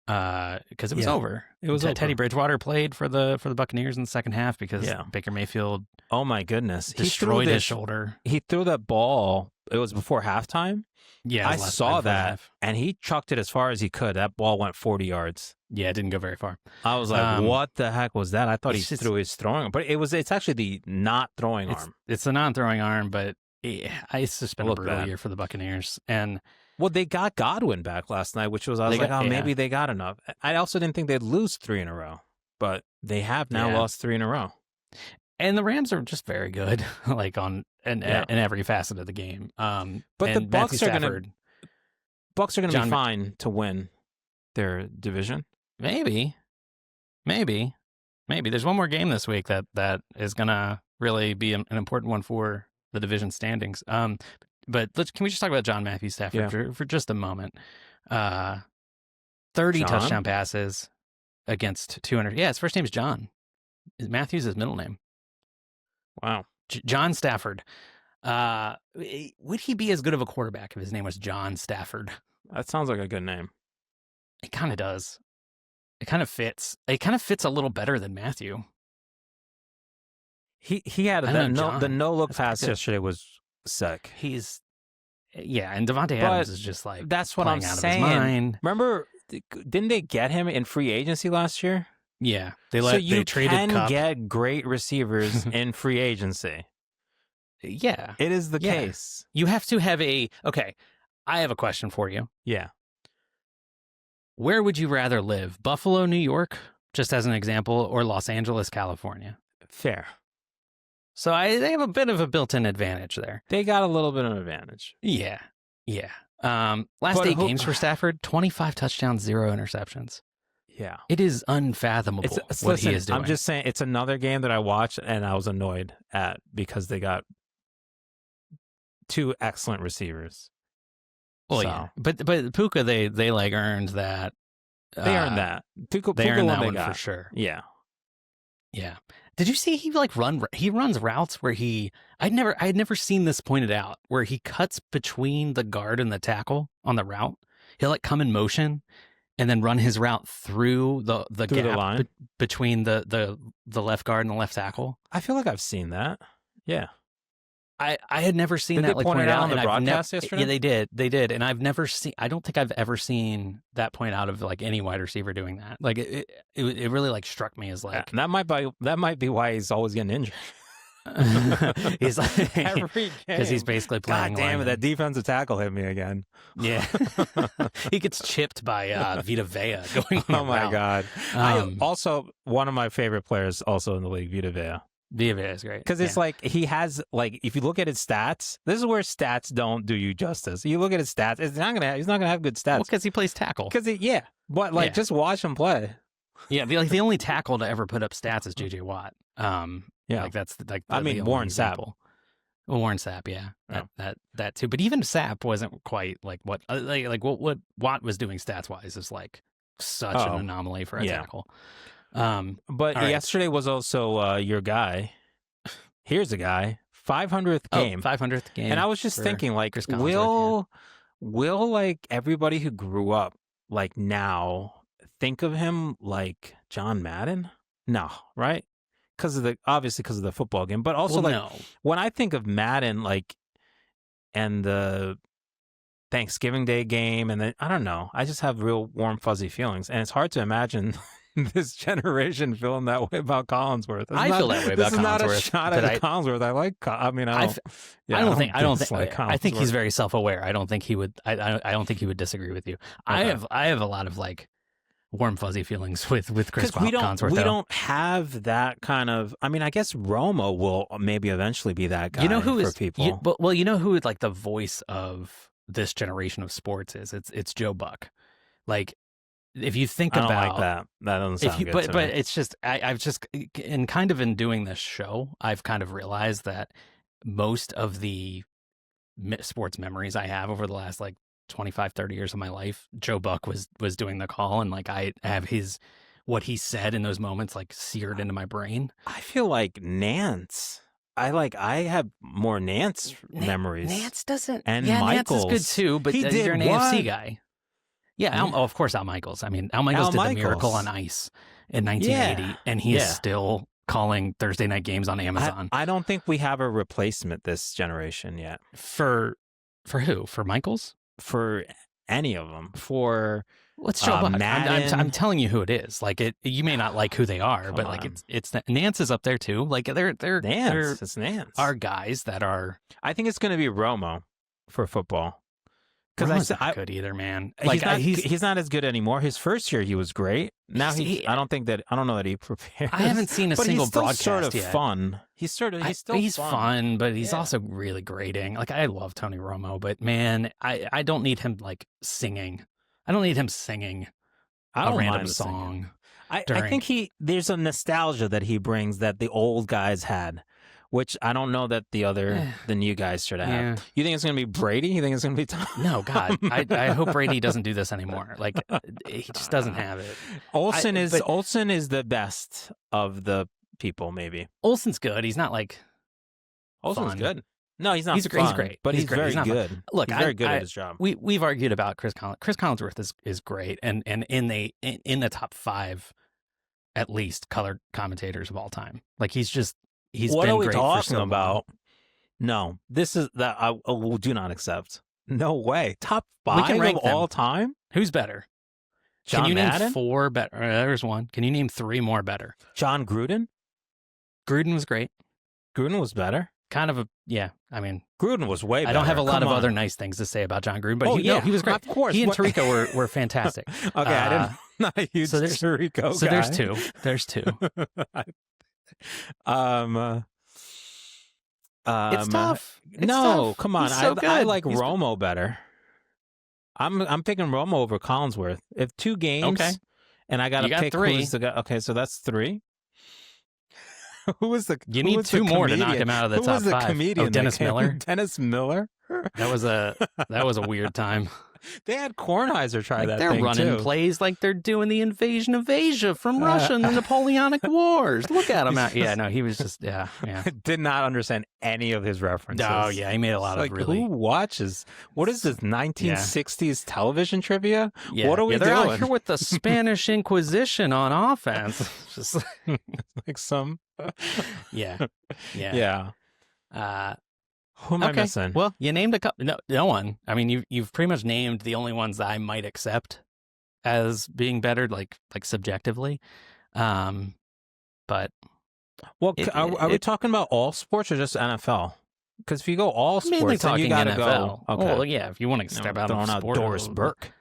Because it was over. It was Teddy Bridgewater played for the Buccaneers in the second half because Baker Mayfield. Oh my goodness! Destroyed his shoulder. He threw that ball. It was before halftime. Yeah, I saw that, and he chucked it as far as he could. That ball went 40 yards. Yeah, it didn't go very far. I was like, "What the heck was that?" I thought he threw his throwing, but it's actually the not throwing arm. It's the non-throwing arm, but it's just been a brutal year for the Buccaneers. And well, they got Godwin back last night, which was maybe they got enough. I also didn't think they'd lose 3 in a row, but they have now lost 3 in a row. And the Rams are just very good, like in every facet of the game. But the Bucs are going to be fine to win their division. Maybe. There's one more game this week that is going to really be an important one for the division standings. But can we just talk about John Matthews Stafford for just a moment? 30 touchdown passes against 200. Yeah, his first name is John. Matthews is his middle name. Wow. John Stafford. Would he be as good of a quarterback if his name was John Stafford? That sounds like a good name. It kind of does. It kind of fits. It kind of fits a little better than Matthew. He had the no-look pass yesterday was sick. And Devontae Adams is just like that's what I'm saying. Remember, didn't they get him in free agency last year? Yeah, they traded can Cup. Get great receivers in free agency. Yeah, it is the case. You have to have okay. I have a question for you. Yeah, where would you rather live? Buffalo, New York, just as an example, or Los Angeles, California? Fair. So they have a bit of a built-in advantage there. They got a little bit of an advantage. Yeah. Last 8 games for Stafford, 25 touchdowns, 0 interceptions. Yeah. It is unfathomable what he is doing. I'm just saying, it's another game that I watched and I was annoyed at because they got 2 excellent receivers. Well, yeah. But Puka, they like earned that. They earned that. Puka earned that one got. for sure. Yeah. Yeah. Did you see he runs routes where I had never seen this pointed out, where he cuts between the guard and the tackle on the route. He'll come in motion and then run his route through the gap between the left guard and the left tackle. I feel like I've seen that. Yeah. I had never seen Did that they like point it pointed out on the and I've broadcast yesterday? Yeah, they did, and I've never seen. I don't think I've ever seen that point out of like any wide receiver doing that. Like it really like struck me as like that might be why he's always getting injured. he's like Every because he's game. basically playing. God damn it! lineman. That defensive tackle hit me again. Yeah, he gets chipped by Vita Vea going. Oh my route. God! I also one of my favorite players also in the league, Vita Vea. Vita Vea is great Because it's like he has like if you look at his stats, this is where stats don't do you justice. You look at his stats, he's not gonna have good stats because he plays tackle. Because but like just watch him play. Yeah, the only tackle to ever put up stats is JJ Watt. Yeah, like that's like I mean Warren Sapp. Well, Warren Sapp, yeah, that too. But even Sapp wasn't quite like what what Watt was doing stats wise is like such an anomaly for a tackle. But yesterday was also your guy. Here's a guy 500th game, 500th game, and I was just thinking like, will like everybody who grew up like now think of him like John Madden? No, right? Obviously because of the football game, but also when I think of Madden, like, and the Thanksgiving Day game, and then I don't know, I just have real warm fuzzy feelings, and it's hard to imagine this generation feeling that way about Collinsworth. I feel that way about Collinsworth. This is not a shot at Collinsworth. I like. I mean, I don't think. I think he's very self-aware. I don't think he would. I don't think he would disagree with you. Okay. I have a lot of like warm fuzzy feelings with Chris Collinsworth. We don't have that kind of. I mean, I guess Romo will maybe eventually be that guy. You know who for is people. You know who like the voice of this generation of sports is? It's Joe Buck. Like, if you think about like that doesn't sound good. But it's just I've just in doing this show, I've kind of realized that most of the sports memories I have over the last like 25, 30 years of my life, Joe Buck was doing the call, and like I have what he said in those moments like seared into my brain. I feel like Nance. I have more Nance memories. Nance doesn't, and Michaels. Nance is good too, but you're an AFC guy. Yeah, of course, Al Michaels. I mean, Al Michaels did the Miracle on Ice in 1980, and he is still calling Thursday night games on Amazon. I don't think we have a replacement this generation yet. For who? For Michaels? For any of them? Let's show up. I'm telling you who it is. Like you may not like who they are, but like it's Nance is up there too. Like they're Nance. It's Nance. Are guys that are. I think it's going to be Romo for football. Because not good either, man. Like he's not as good anymore. His first year he was great. Now I don't know that he prepares. I haven't seen a single broadcast sort of yet. Fun. He's fun, but he's also really grating. Like I love Tony Romo, but man, I don't need him like singing. I don't need him singing a random song. I think there's a nostalgia that he brings that the old guys had. Which I don't know that the new guys should have. Yeah. You think it's going to be Brady? You think it's going to be Tom? No, God. I hope Brady doesn't do this anymore. Like, he just doesn't have it. Olsen is the best of the people, maybe. Olsen's good. He's not like Olsen's fun. good. No, he's not he's great. But he's very good. Fun. Look, he's very good at his job. We've argued about Chris Collinsworth. Chris Collinsworth is great. And in the top 5, at least, color commentators of all time. Like, he's what been are we great talking for so about? No, this is that I do not accept. No way. Top 5 of all time? Who's better? John Can you Madden? name 4 better? There's one. Can you name 3 more better? John Gruden? Gruden was great. Gruden was better. Kind of I mean, Gruden was way better. I don't have a lot of other nice things to say about John Gruden, but he was great. Of course. He and Tirico were fantastic. Okay, I didn't. Not a huge Tirico guy. So there's 2. It's tough. Come on. So I like Romo better. I'm picking Romo over Collinsworth. If 2 games, and I got to pick 3. Who's the guy. Okay, so that's 3. Who was the? You need 2 more to knock him out of the top 5. Who was the comedian? Oh, Dennis Miller. Dennis Miller. That was a weird time. They had Kornheiser try that. They're thing running too. plays like they're doing the invasion of Asia from Russia in the Napoleonic Wars. Look at him out. Yeah, no, he was just Did not understand any of his references. No, yeah, he made a lot of really. Who watches? What is this 1960s television trivia? Yeah, what are we they're doing? out here with the Spanish Inquisition on offense. Just like some. Yeah. Who am I missing? Well, you named a couple. No one. I mean, you've pretty much named the only ones that I might accept as being better, like subjectively. But are we talking about all sports or just NFL? Because if you go all sports, mainly then you talking gotta NFL. go. Okay. Well, yeah, if you want to step out of sport, Doris Burke.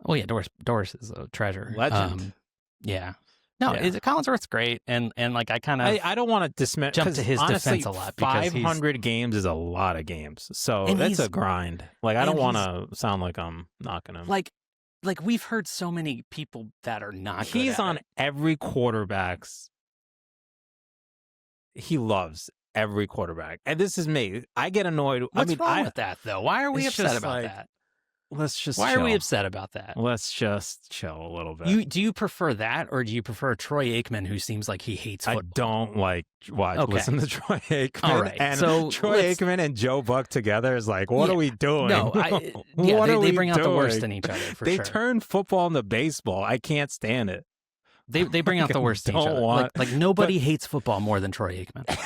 Oh yeah, Doris is a treasure, legend. Yeah. No, Collinsworth's great, and like I kind of I don't want to dismiss jump to his honestly, defense a lot because 500 games is a lot of games, so and that's a grind. Like I don't want to sound like I'm knocking him. Like we've heard so many people that are not. He's on every quarterback's. He loves every quarterback, and this is me. I get annoyed. What's wrong with that though? Why are we upset about that? Let's just. Why chill. are we upset about that? Let's just chill a little bit. Do you prefer that, or do you prefer Troy Aikman, who seems like he hates football? I don't like listen to Troy Aikman. All right, and so Troy Aikman and Joe Buck together is like, what are we doing? No, they bring out the worst in each other. For sure. They turn football into baseball. I can't stand it. They bring out the worst in each other. Like nobody hates football more than Troy Aikman.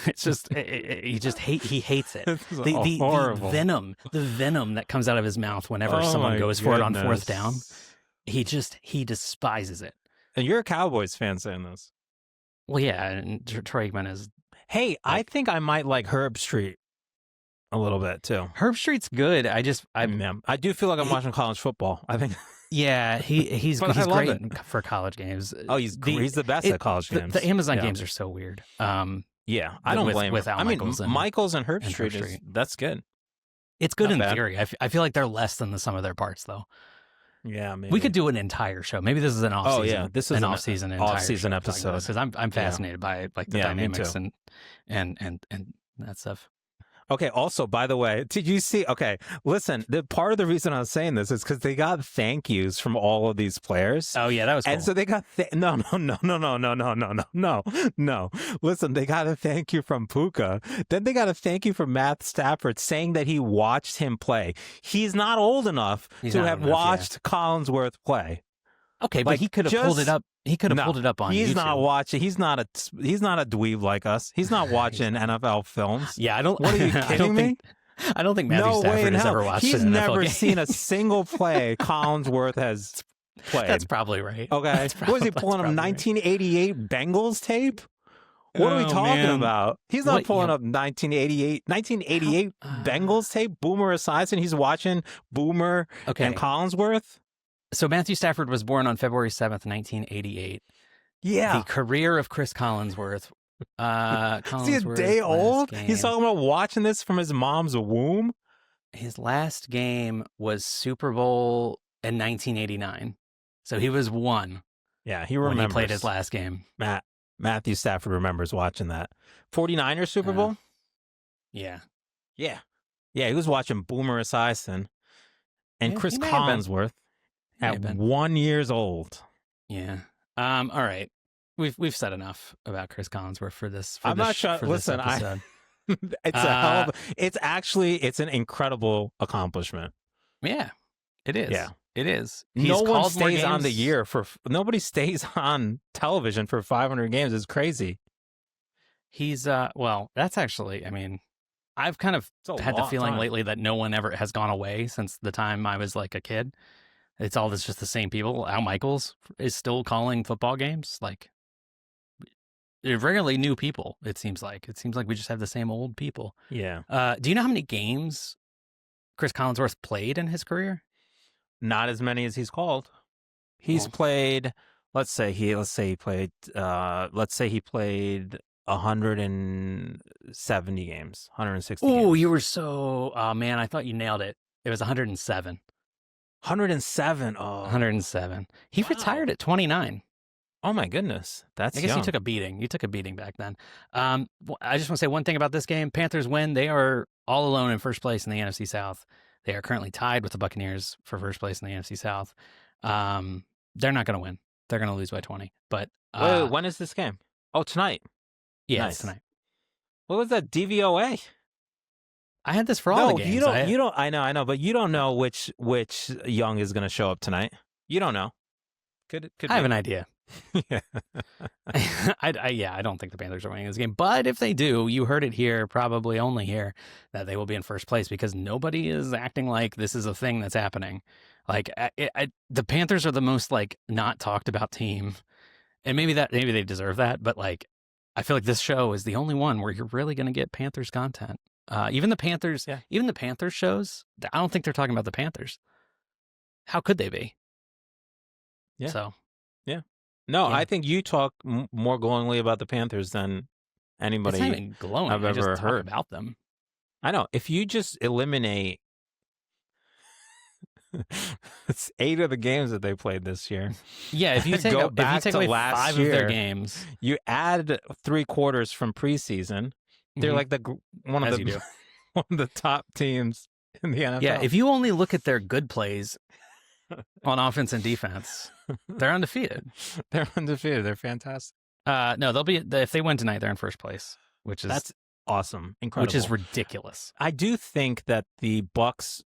It's just he hates it. The venom that comes out of his mouth whenever someone goes for it on fourth down. He despises it. And you're a Cowboys fan saying this. Well, yeah, and Troy Aikman is. Hey, I think I might like Herb Street a little bit too. Herb Street's good. I do feel like I'm watching college football. I think. Yeah, he's great for college games. Oh, he's the best at college games. The Amazon games are so weird. Yeah, I don't blame with Al Michaels Michaels and Herb Street. That's good. It's good in theory. I feel like they're less than the sum of their parts, though. Yeah, maybe. We could do an entire show. Maybe this is an off-season. Oh yeah, this is an off-season episode because I'm fascinated by like the dynamics and that stuff. Okay. Also, by the way, did you see? Okay, listen. The part of the reason I was saying this is because they got thank yous from all of these players. Oh yeah, that was cool. And so they got no. Listen, they got a thank you from Puka. Then they got a thank you from Matt Stafford saying that he watched him play. He's not old enough to have watched Collinsworth play. Okay, but he could have pulled it up. He could have pulled it up on He's YouTube. not watching. He's not a dweeb like us. He's not watching NFL films. Yeah, I don't. What are you kidding me? I don't think Matthew Stafford has ever watched an NFL game. He's never seen a single play Collinsworth has played. That's probably right. Okay. Was he pulling up 1988 Bengals tape? What are we talking about? He's not pulling up 1988 Bengals tape, Boomer Esiason. He's watching Boomer and Collinsworth. So Matthew Stafford was born on February 7th, 1988. Yeah. The career of Chris Collinsworth. Is he a day old? He's talking about watching this from his mom's womb? His last game was Super Bowl in 1989. So he was one. Yeah, he remembers. When he played his last game. Matthew Stafford remembers watching that. 49ers Super Bowl? Yeah. Yeah. Yeah, he was watching Boomer Esiason and Chris Collinsworth at 1 year old. Yeah. All right. We've said enough about Chris Collinsworth for this. I'm not sure. Listen, it's an incredible accomplishment. Yeah, it is. Yeah, it is. Nobody stays on the year nobody stays on television for 500 games. It's crazy. He's that's actually. I mean, I've kind of had the feeling lately that no one ever has gone away since the time I was like a kid. It's all just the same people. Al Michaels is still calling football games. Like, they're rarely new people, it seems like. It seems like we just have the same old people. Yeah. Do you know how many games Chris Collinsworth played in his career? Not as many as he's called. He's played, let's say he played 170 games, 160 games. Oh, you were so, oh man, I thought you nailed it. It was 107. 107. Oh. 107. He retired at 29. Oh my goodness. I guess you took a beating. You took a beating back then. I just want to say one thing about this game. Panthers win. They are all alone in first place in the NFC South. They are currently tied with the Buccaneers for first place in the NFC South. They're not going to win. They're going to lose by 20. But wait, when is this game? Oh, tonight. Yeah, it's tonight. What was that? DVOA? I had this for all the games. You don't. I know, but you don't know which Young is going to show up tonight. You don't know. Could I have an idea. Yeah. I don't think the Panthers are winning this game. But if they do, you heard it here, probably only here, that they will be in first place because nobody is acting like this is a thing that's happening. Like the Panthers are the most like not talked about team, and maybe they deserve that. But like, I feel like this show is the only one where you're really going to get Panthers content. Even the Panthers shows, I don't think they're talking about the Panthers. How could they be? Yeah. So. Yeah. No, Yeah. I think you talk more glowingly about the Panthers than anybody It's not even glowing. I've I just ever talk heard about them. I know. If you just eliminate it's 8 of the games that they played this year. Yeah, if you take Go if back you take to away last 5 year, of their games, you add 3 quarters from preseason. They're Mhm. like one As of you the do. one of the top teams in the NFL. Yeah, if you only look at their good plays on offense and defense, they're undefeated. They're undefeated. They're fantastic. No, they'll be if they win tonight, they're in first place, which is That's awesome. Incredible. which is ridiculous. I do think that the Bucks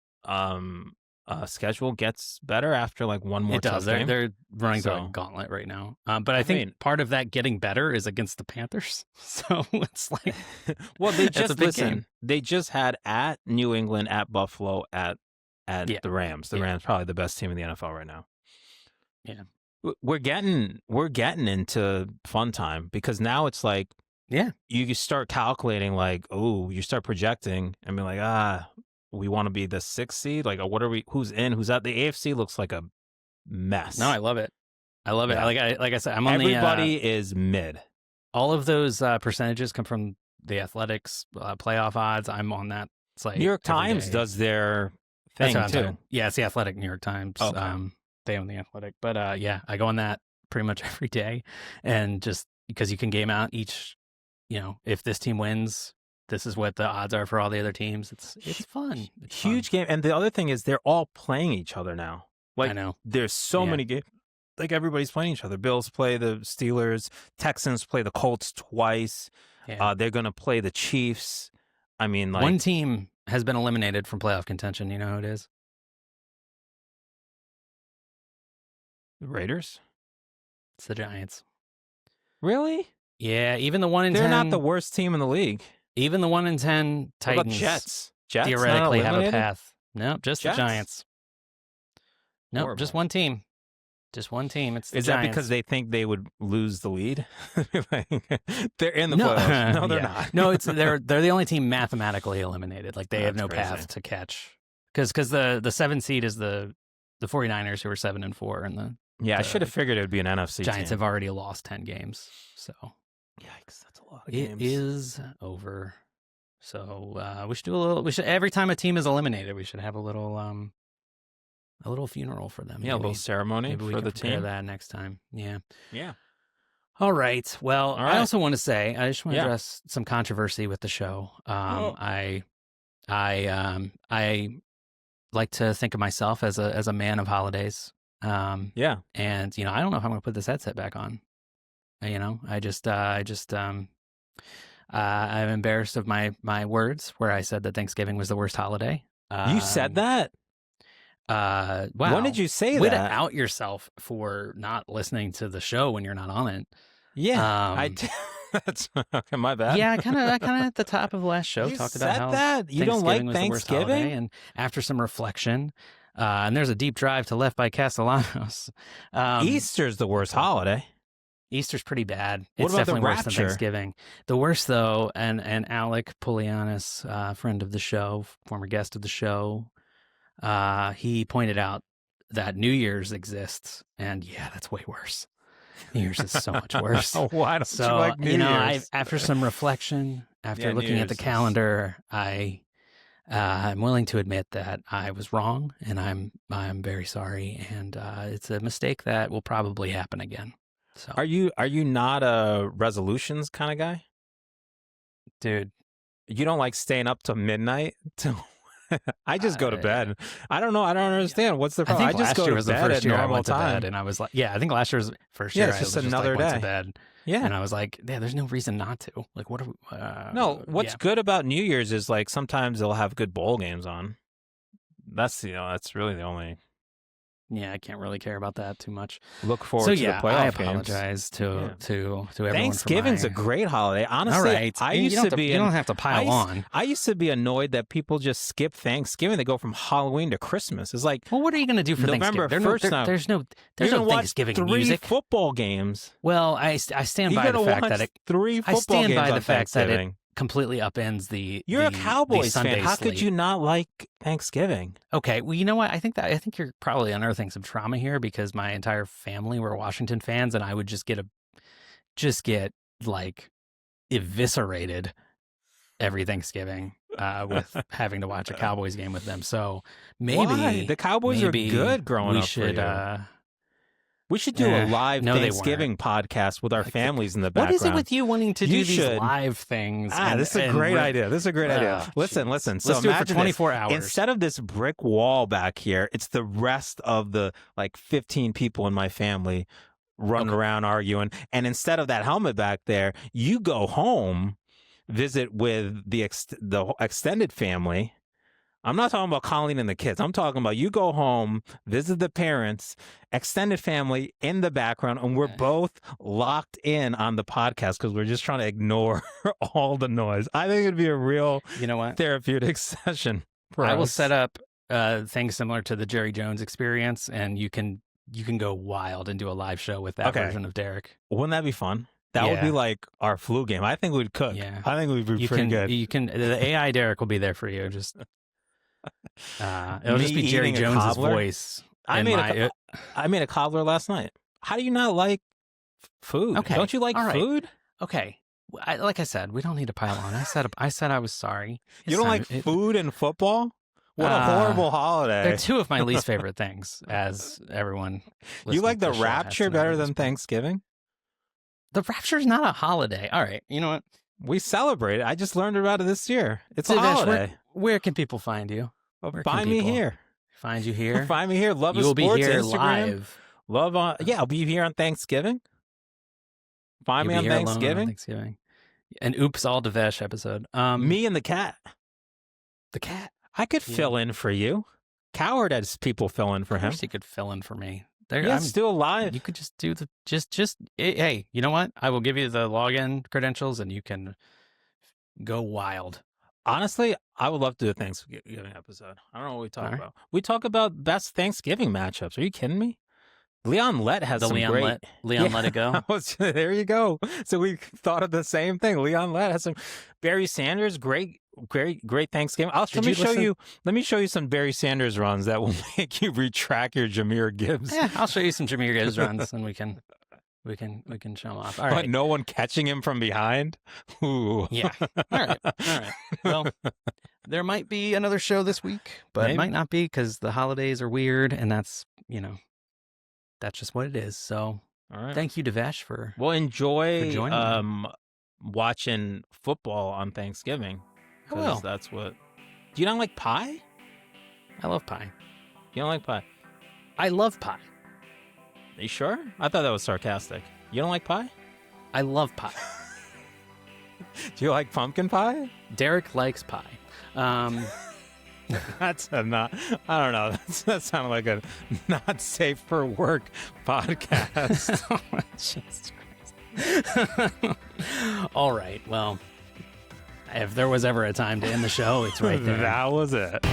schedule gets better after like one more It does. tough game. They're running through So- a gauntlet right now. But I think mean- part of that getting better is against the Panthers. So it's like Well, they That's a just big listen. game. They just had at New England, at Buffalo, at Yeah. the Rams. The Yeah. Rams probably the best team in the NFL right now. Yeah. We're getting into fun time because now it's like you start calculating like, oh, you start projecting and be like, we want to be the 6th seed. Like, what are we? Who's in? Who's out? The AFC looks like a mess. No, I love it. I love it. Yeah. Like I said, I'm on Everybody is mid. all of those percentages come from the Athletics playoff odds. I'm on that site. New York every Times day. does their That's thing what I'm too. talking- Yeah, it's the Athletic New York Times. Okay. They own the Athletic, but yeah, I go on that pretty much every day, and just because you can game out each, if this team wins, this is what the odds are for all the other teams. It's fun. It's Huge fun. game. And the other thing is they're all playing each other now. Like, I know. there's so Yeah. many games. Like, everybody's playing each other. Bills play the Steelers. Texans play the Colts twice. Yeah. They're going to play the Chiefs. I mean, like, One team has been eliminated from playoff contention. You know who it is? the Raiders. It's the Giants. Really? Yeah, even the 1-10. They're not the worst team in the league. Even the 1-10 What about Titans Jets? Jets not theoretically have a eliminated? path. No, just Jets? the Giants. No, Horrible. just one team. Just one team. It's the Is that Giants. because they think they would lose the lead? Like, they're in the No. playoffs. No, they're Yeah. not. No, they're the only team mathematically eliminated. Like they have That's no crazy. path to catch. Because the 7 seed is the 49ers, who are 7-4, and the Yeah, I the should have figured it would be an NFC Giants team. have already lost 10 games. So Yikes, that's a lot of it games. is over. So we should do a little. We should every time a team is eliminated, we should have a little funeral for them. Yeah, a little maybe. ceremony Maybe we for can the prepare team. that next time. Yeah. Yeah. All right. Well, All right. I also want to say I just want to Yeah. address some controversy with the show. I like to think of myself as a man of holidays. Yeah. And I don't know if I'm going to put this headset back on. I'm embarrassed of my words where I said that Thanksgiving was the worst holiday. You said that? Wow. When did you say Way to that? out yourself for not listening to the show when you're not on it. Yeah. That's okay, my bad. Yeah, I kind of at the top of the last show You talked said about how that? You don't like was the worst holiday, Thanksgiving? and after some reflection, and there's a deep drive to left by Castellanos. Easter's the worst holiday. Easter's pretty bad. What It's about the definitely worse than rapture? Thanksgiving. The worst, though, and Alec Polianis, friend of the show, former guest of the show, he pointed out that New Year's exists, and yeah, that's way worse. New Year's is so much worse. Why don't So you like New Year's? after some reflection, after Yeah, New looking at the Year's is- calendar, I'm willing to admit that I was wrong, and I'm very sorry, and it's a mistake that will probably happen again. So, Are you not a resolutions kind of guy? dude, You don't like staying up till midnight? I just go to bed. I don't know. I don't understand. What's the I problem? think just last go year to was the bed first at year I normal went to time. bed, and I was like, yeah, I think last year was the first Yeah, year it's I just was another went to day. bed, Yeah. and I was like, yeah, there's no reason not to. Like, what are we? No, what's yeah. good about New Year's is like sometimes they'll have good bowl games on. That's that's really the only. Yeah, I can't really care about that too much. Look forward to the playoff I games. apologize to everyone. Thanksgiving's for a great holiday. Honestly, all right. I used to be. You don't have to pile on. I used to be annoyed that people just skip Thanksgiving. They go from Halloween to Christmas. It's like, well, what are you going to do for November Thanksgiving? There's no Thanksgiving watch 3 music. football games. Well, I stand by the fact that 3 football games on Thanksgiving. Completely upends the. You're a Cowboys Sunday fan. How slate. could you not like Thanksgiving? Okay, well, you know what? I think you're probably unearthing some trauma here because my entire family were Washington fans, and I would just get like eviscerated every Thanksgiving with having to watch a Cowboys game with them. So maybe Why? The Cowboys are good growing up. We should do a live Thanksgiving podcast with our families in the background. What is it with you wanting to do these live things? This is a great idea. Listen. So let's do it for 24 hours. Instead of this brick wall back here, it's the rest of the 15 people in my family running around arguing. And instead of that helmet back there, you go home, visit with the extended family. I'm not talking about Colleen and the kids. I'm talking about you go home, visit the parents, extended family in the background, and we're both locked in on the podcast because we're just trying to ignore all the noise. I think it'd be a real therapeutic session for us. I will set up things similar to the Jerry Jones experience, and you can go wild and do a live show with that version of Derek. Wouldn't that be fun? That would be like our flu game. I think we'd cook. Yeah. I think we'd be pretty good. The AI Derek will be there for you. Just it'll just be Jerry Jones's voice. I made a cobbler last night. How do you not like food? Okay. Don't you like food? Okay. Like I said, we don't need to pile on. I said I was sorry. You don't like food and football? What a horrible holiday. They're 2 of my least favorite things, as everyone. You like the Rapture better than Thanksgiving? The Rapture's not a holiday. All right. You know what? We celebrate it. I just learned about it this year. It's a holiday. Where can people find you? Find me here. Find you here? Find me here. Love of Sports, be here Instagram. Live. Love on. Yeah, I'll be here on Thanksgiving. Find me on Thanksgiving. An Oops All Devesh episode. Me and the cat. The cat. I could fill in for you. Coward has people fill in for him. Of course he could fill in for me. I'm still alive. You could just do hey, you know what? I will give you the login credentials and you can go wild. Honestly, I would love to do a Thanksgiving episode. I don't know what we talk about. We talk about best Thanksgiving matchups. Are you kidding me? Leon Lett has Leon Let It Go. There you go. So we thought of the same thing. Leon Lett has some. Barry Sanders, great Thanksgiving. Let me show you some Barry Sanders runs that will make you retract your Jameer Gibbs. Yeah, I'll show you some Jameer Gibbs runs, and we can show them off. All right. But no one catching him from behind. Ooh. Yeah. All right. Well, there might be another show this week, but it might not be because the holidays are weird, and that's just what it is. So, all right. Thank you, Devesh, for enjoy joining me. Watching football on Thanksgiving. Because that's what. Do you not like pie? I love pie. You don't like pie? I love pie. Are you sure? I thought that was sarcastic. You don't like pie? I love pie. Do you like pumpkin pie? Derek likes pie. That's not. I don't know. That sounded like a not safe for work podcast. Jesus Christ. All right. Well, if there was ever a time to end the show, it's right there. That was it.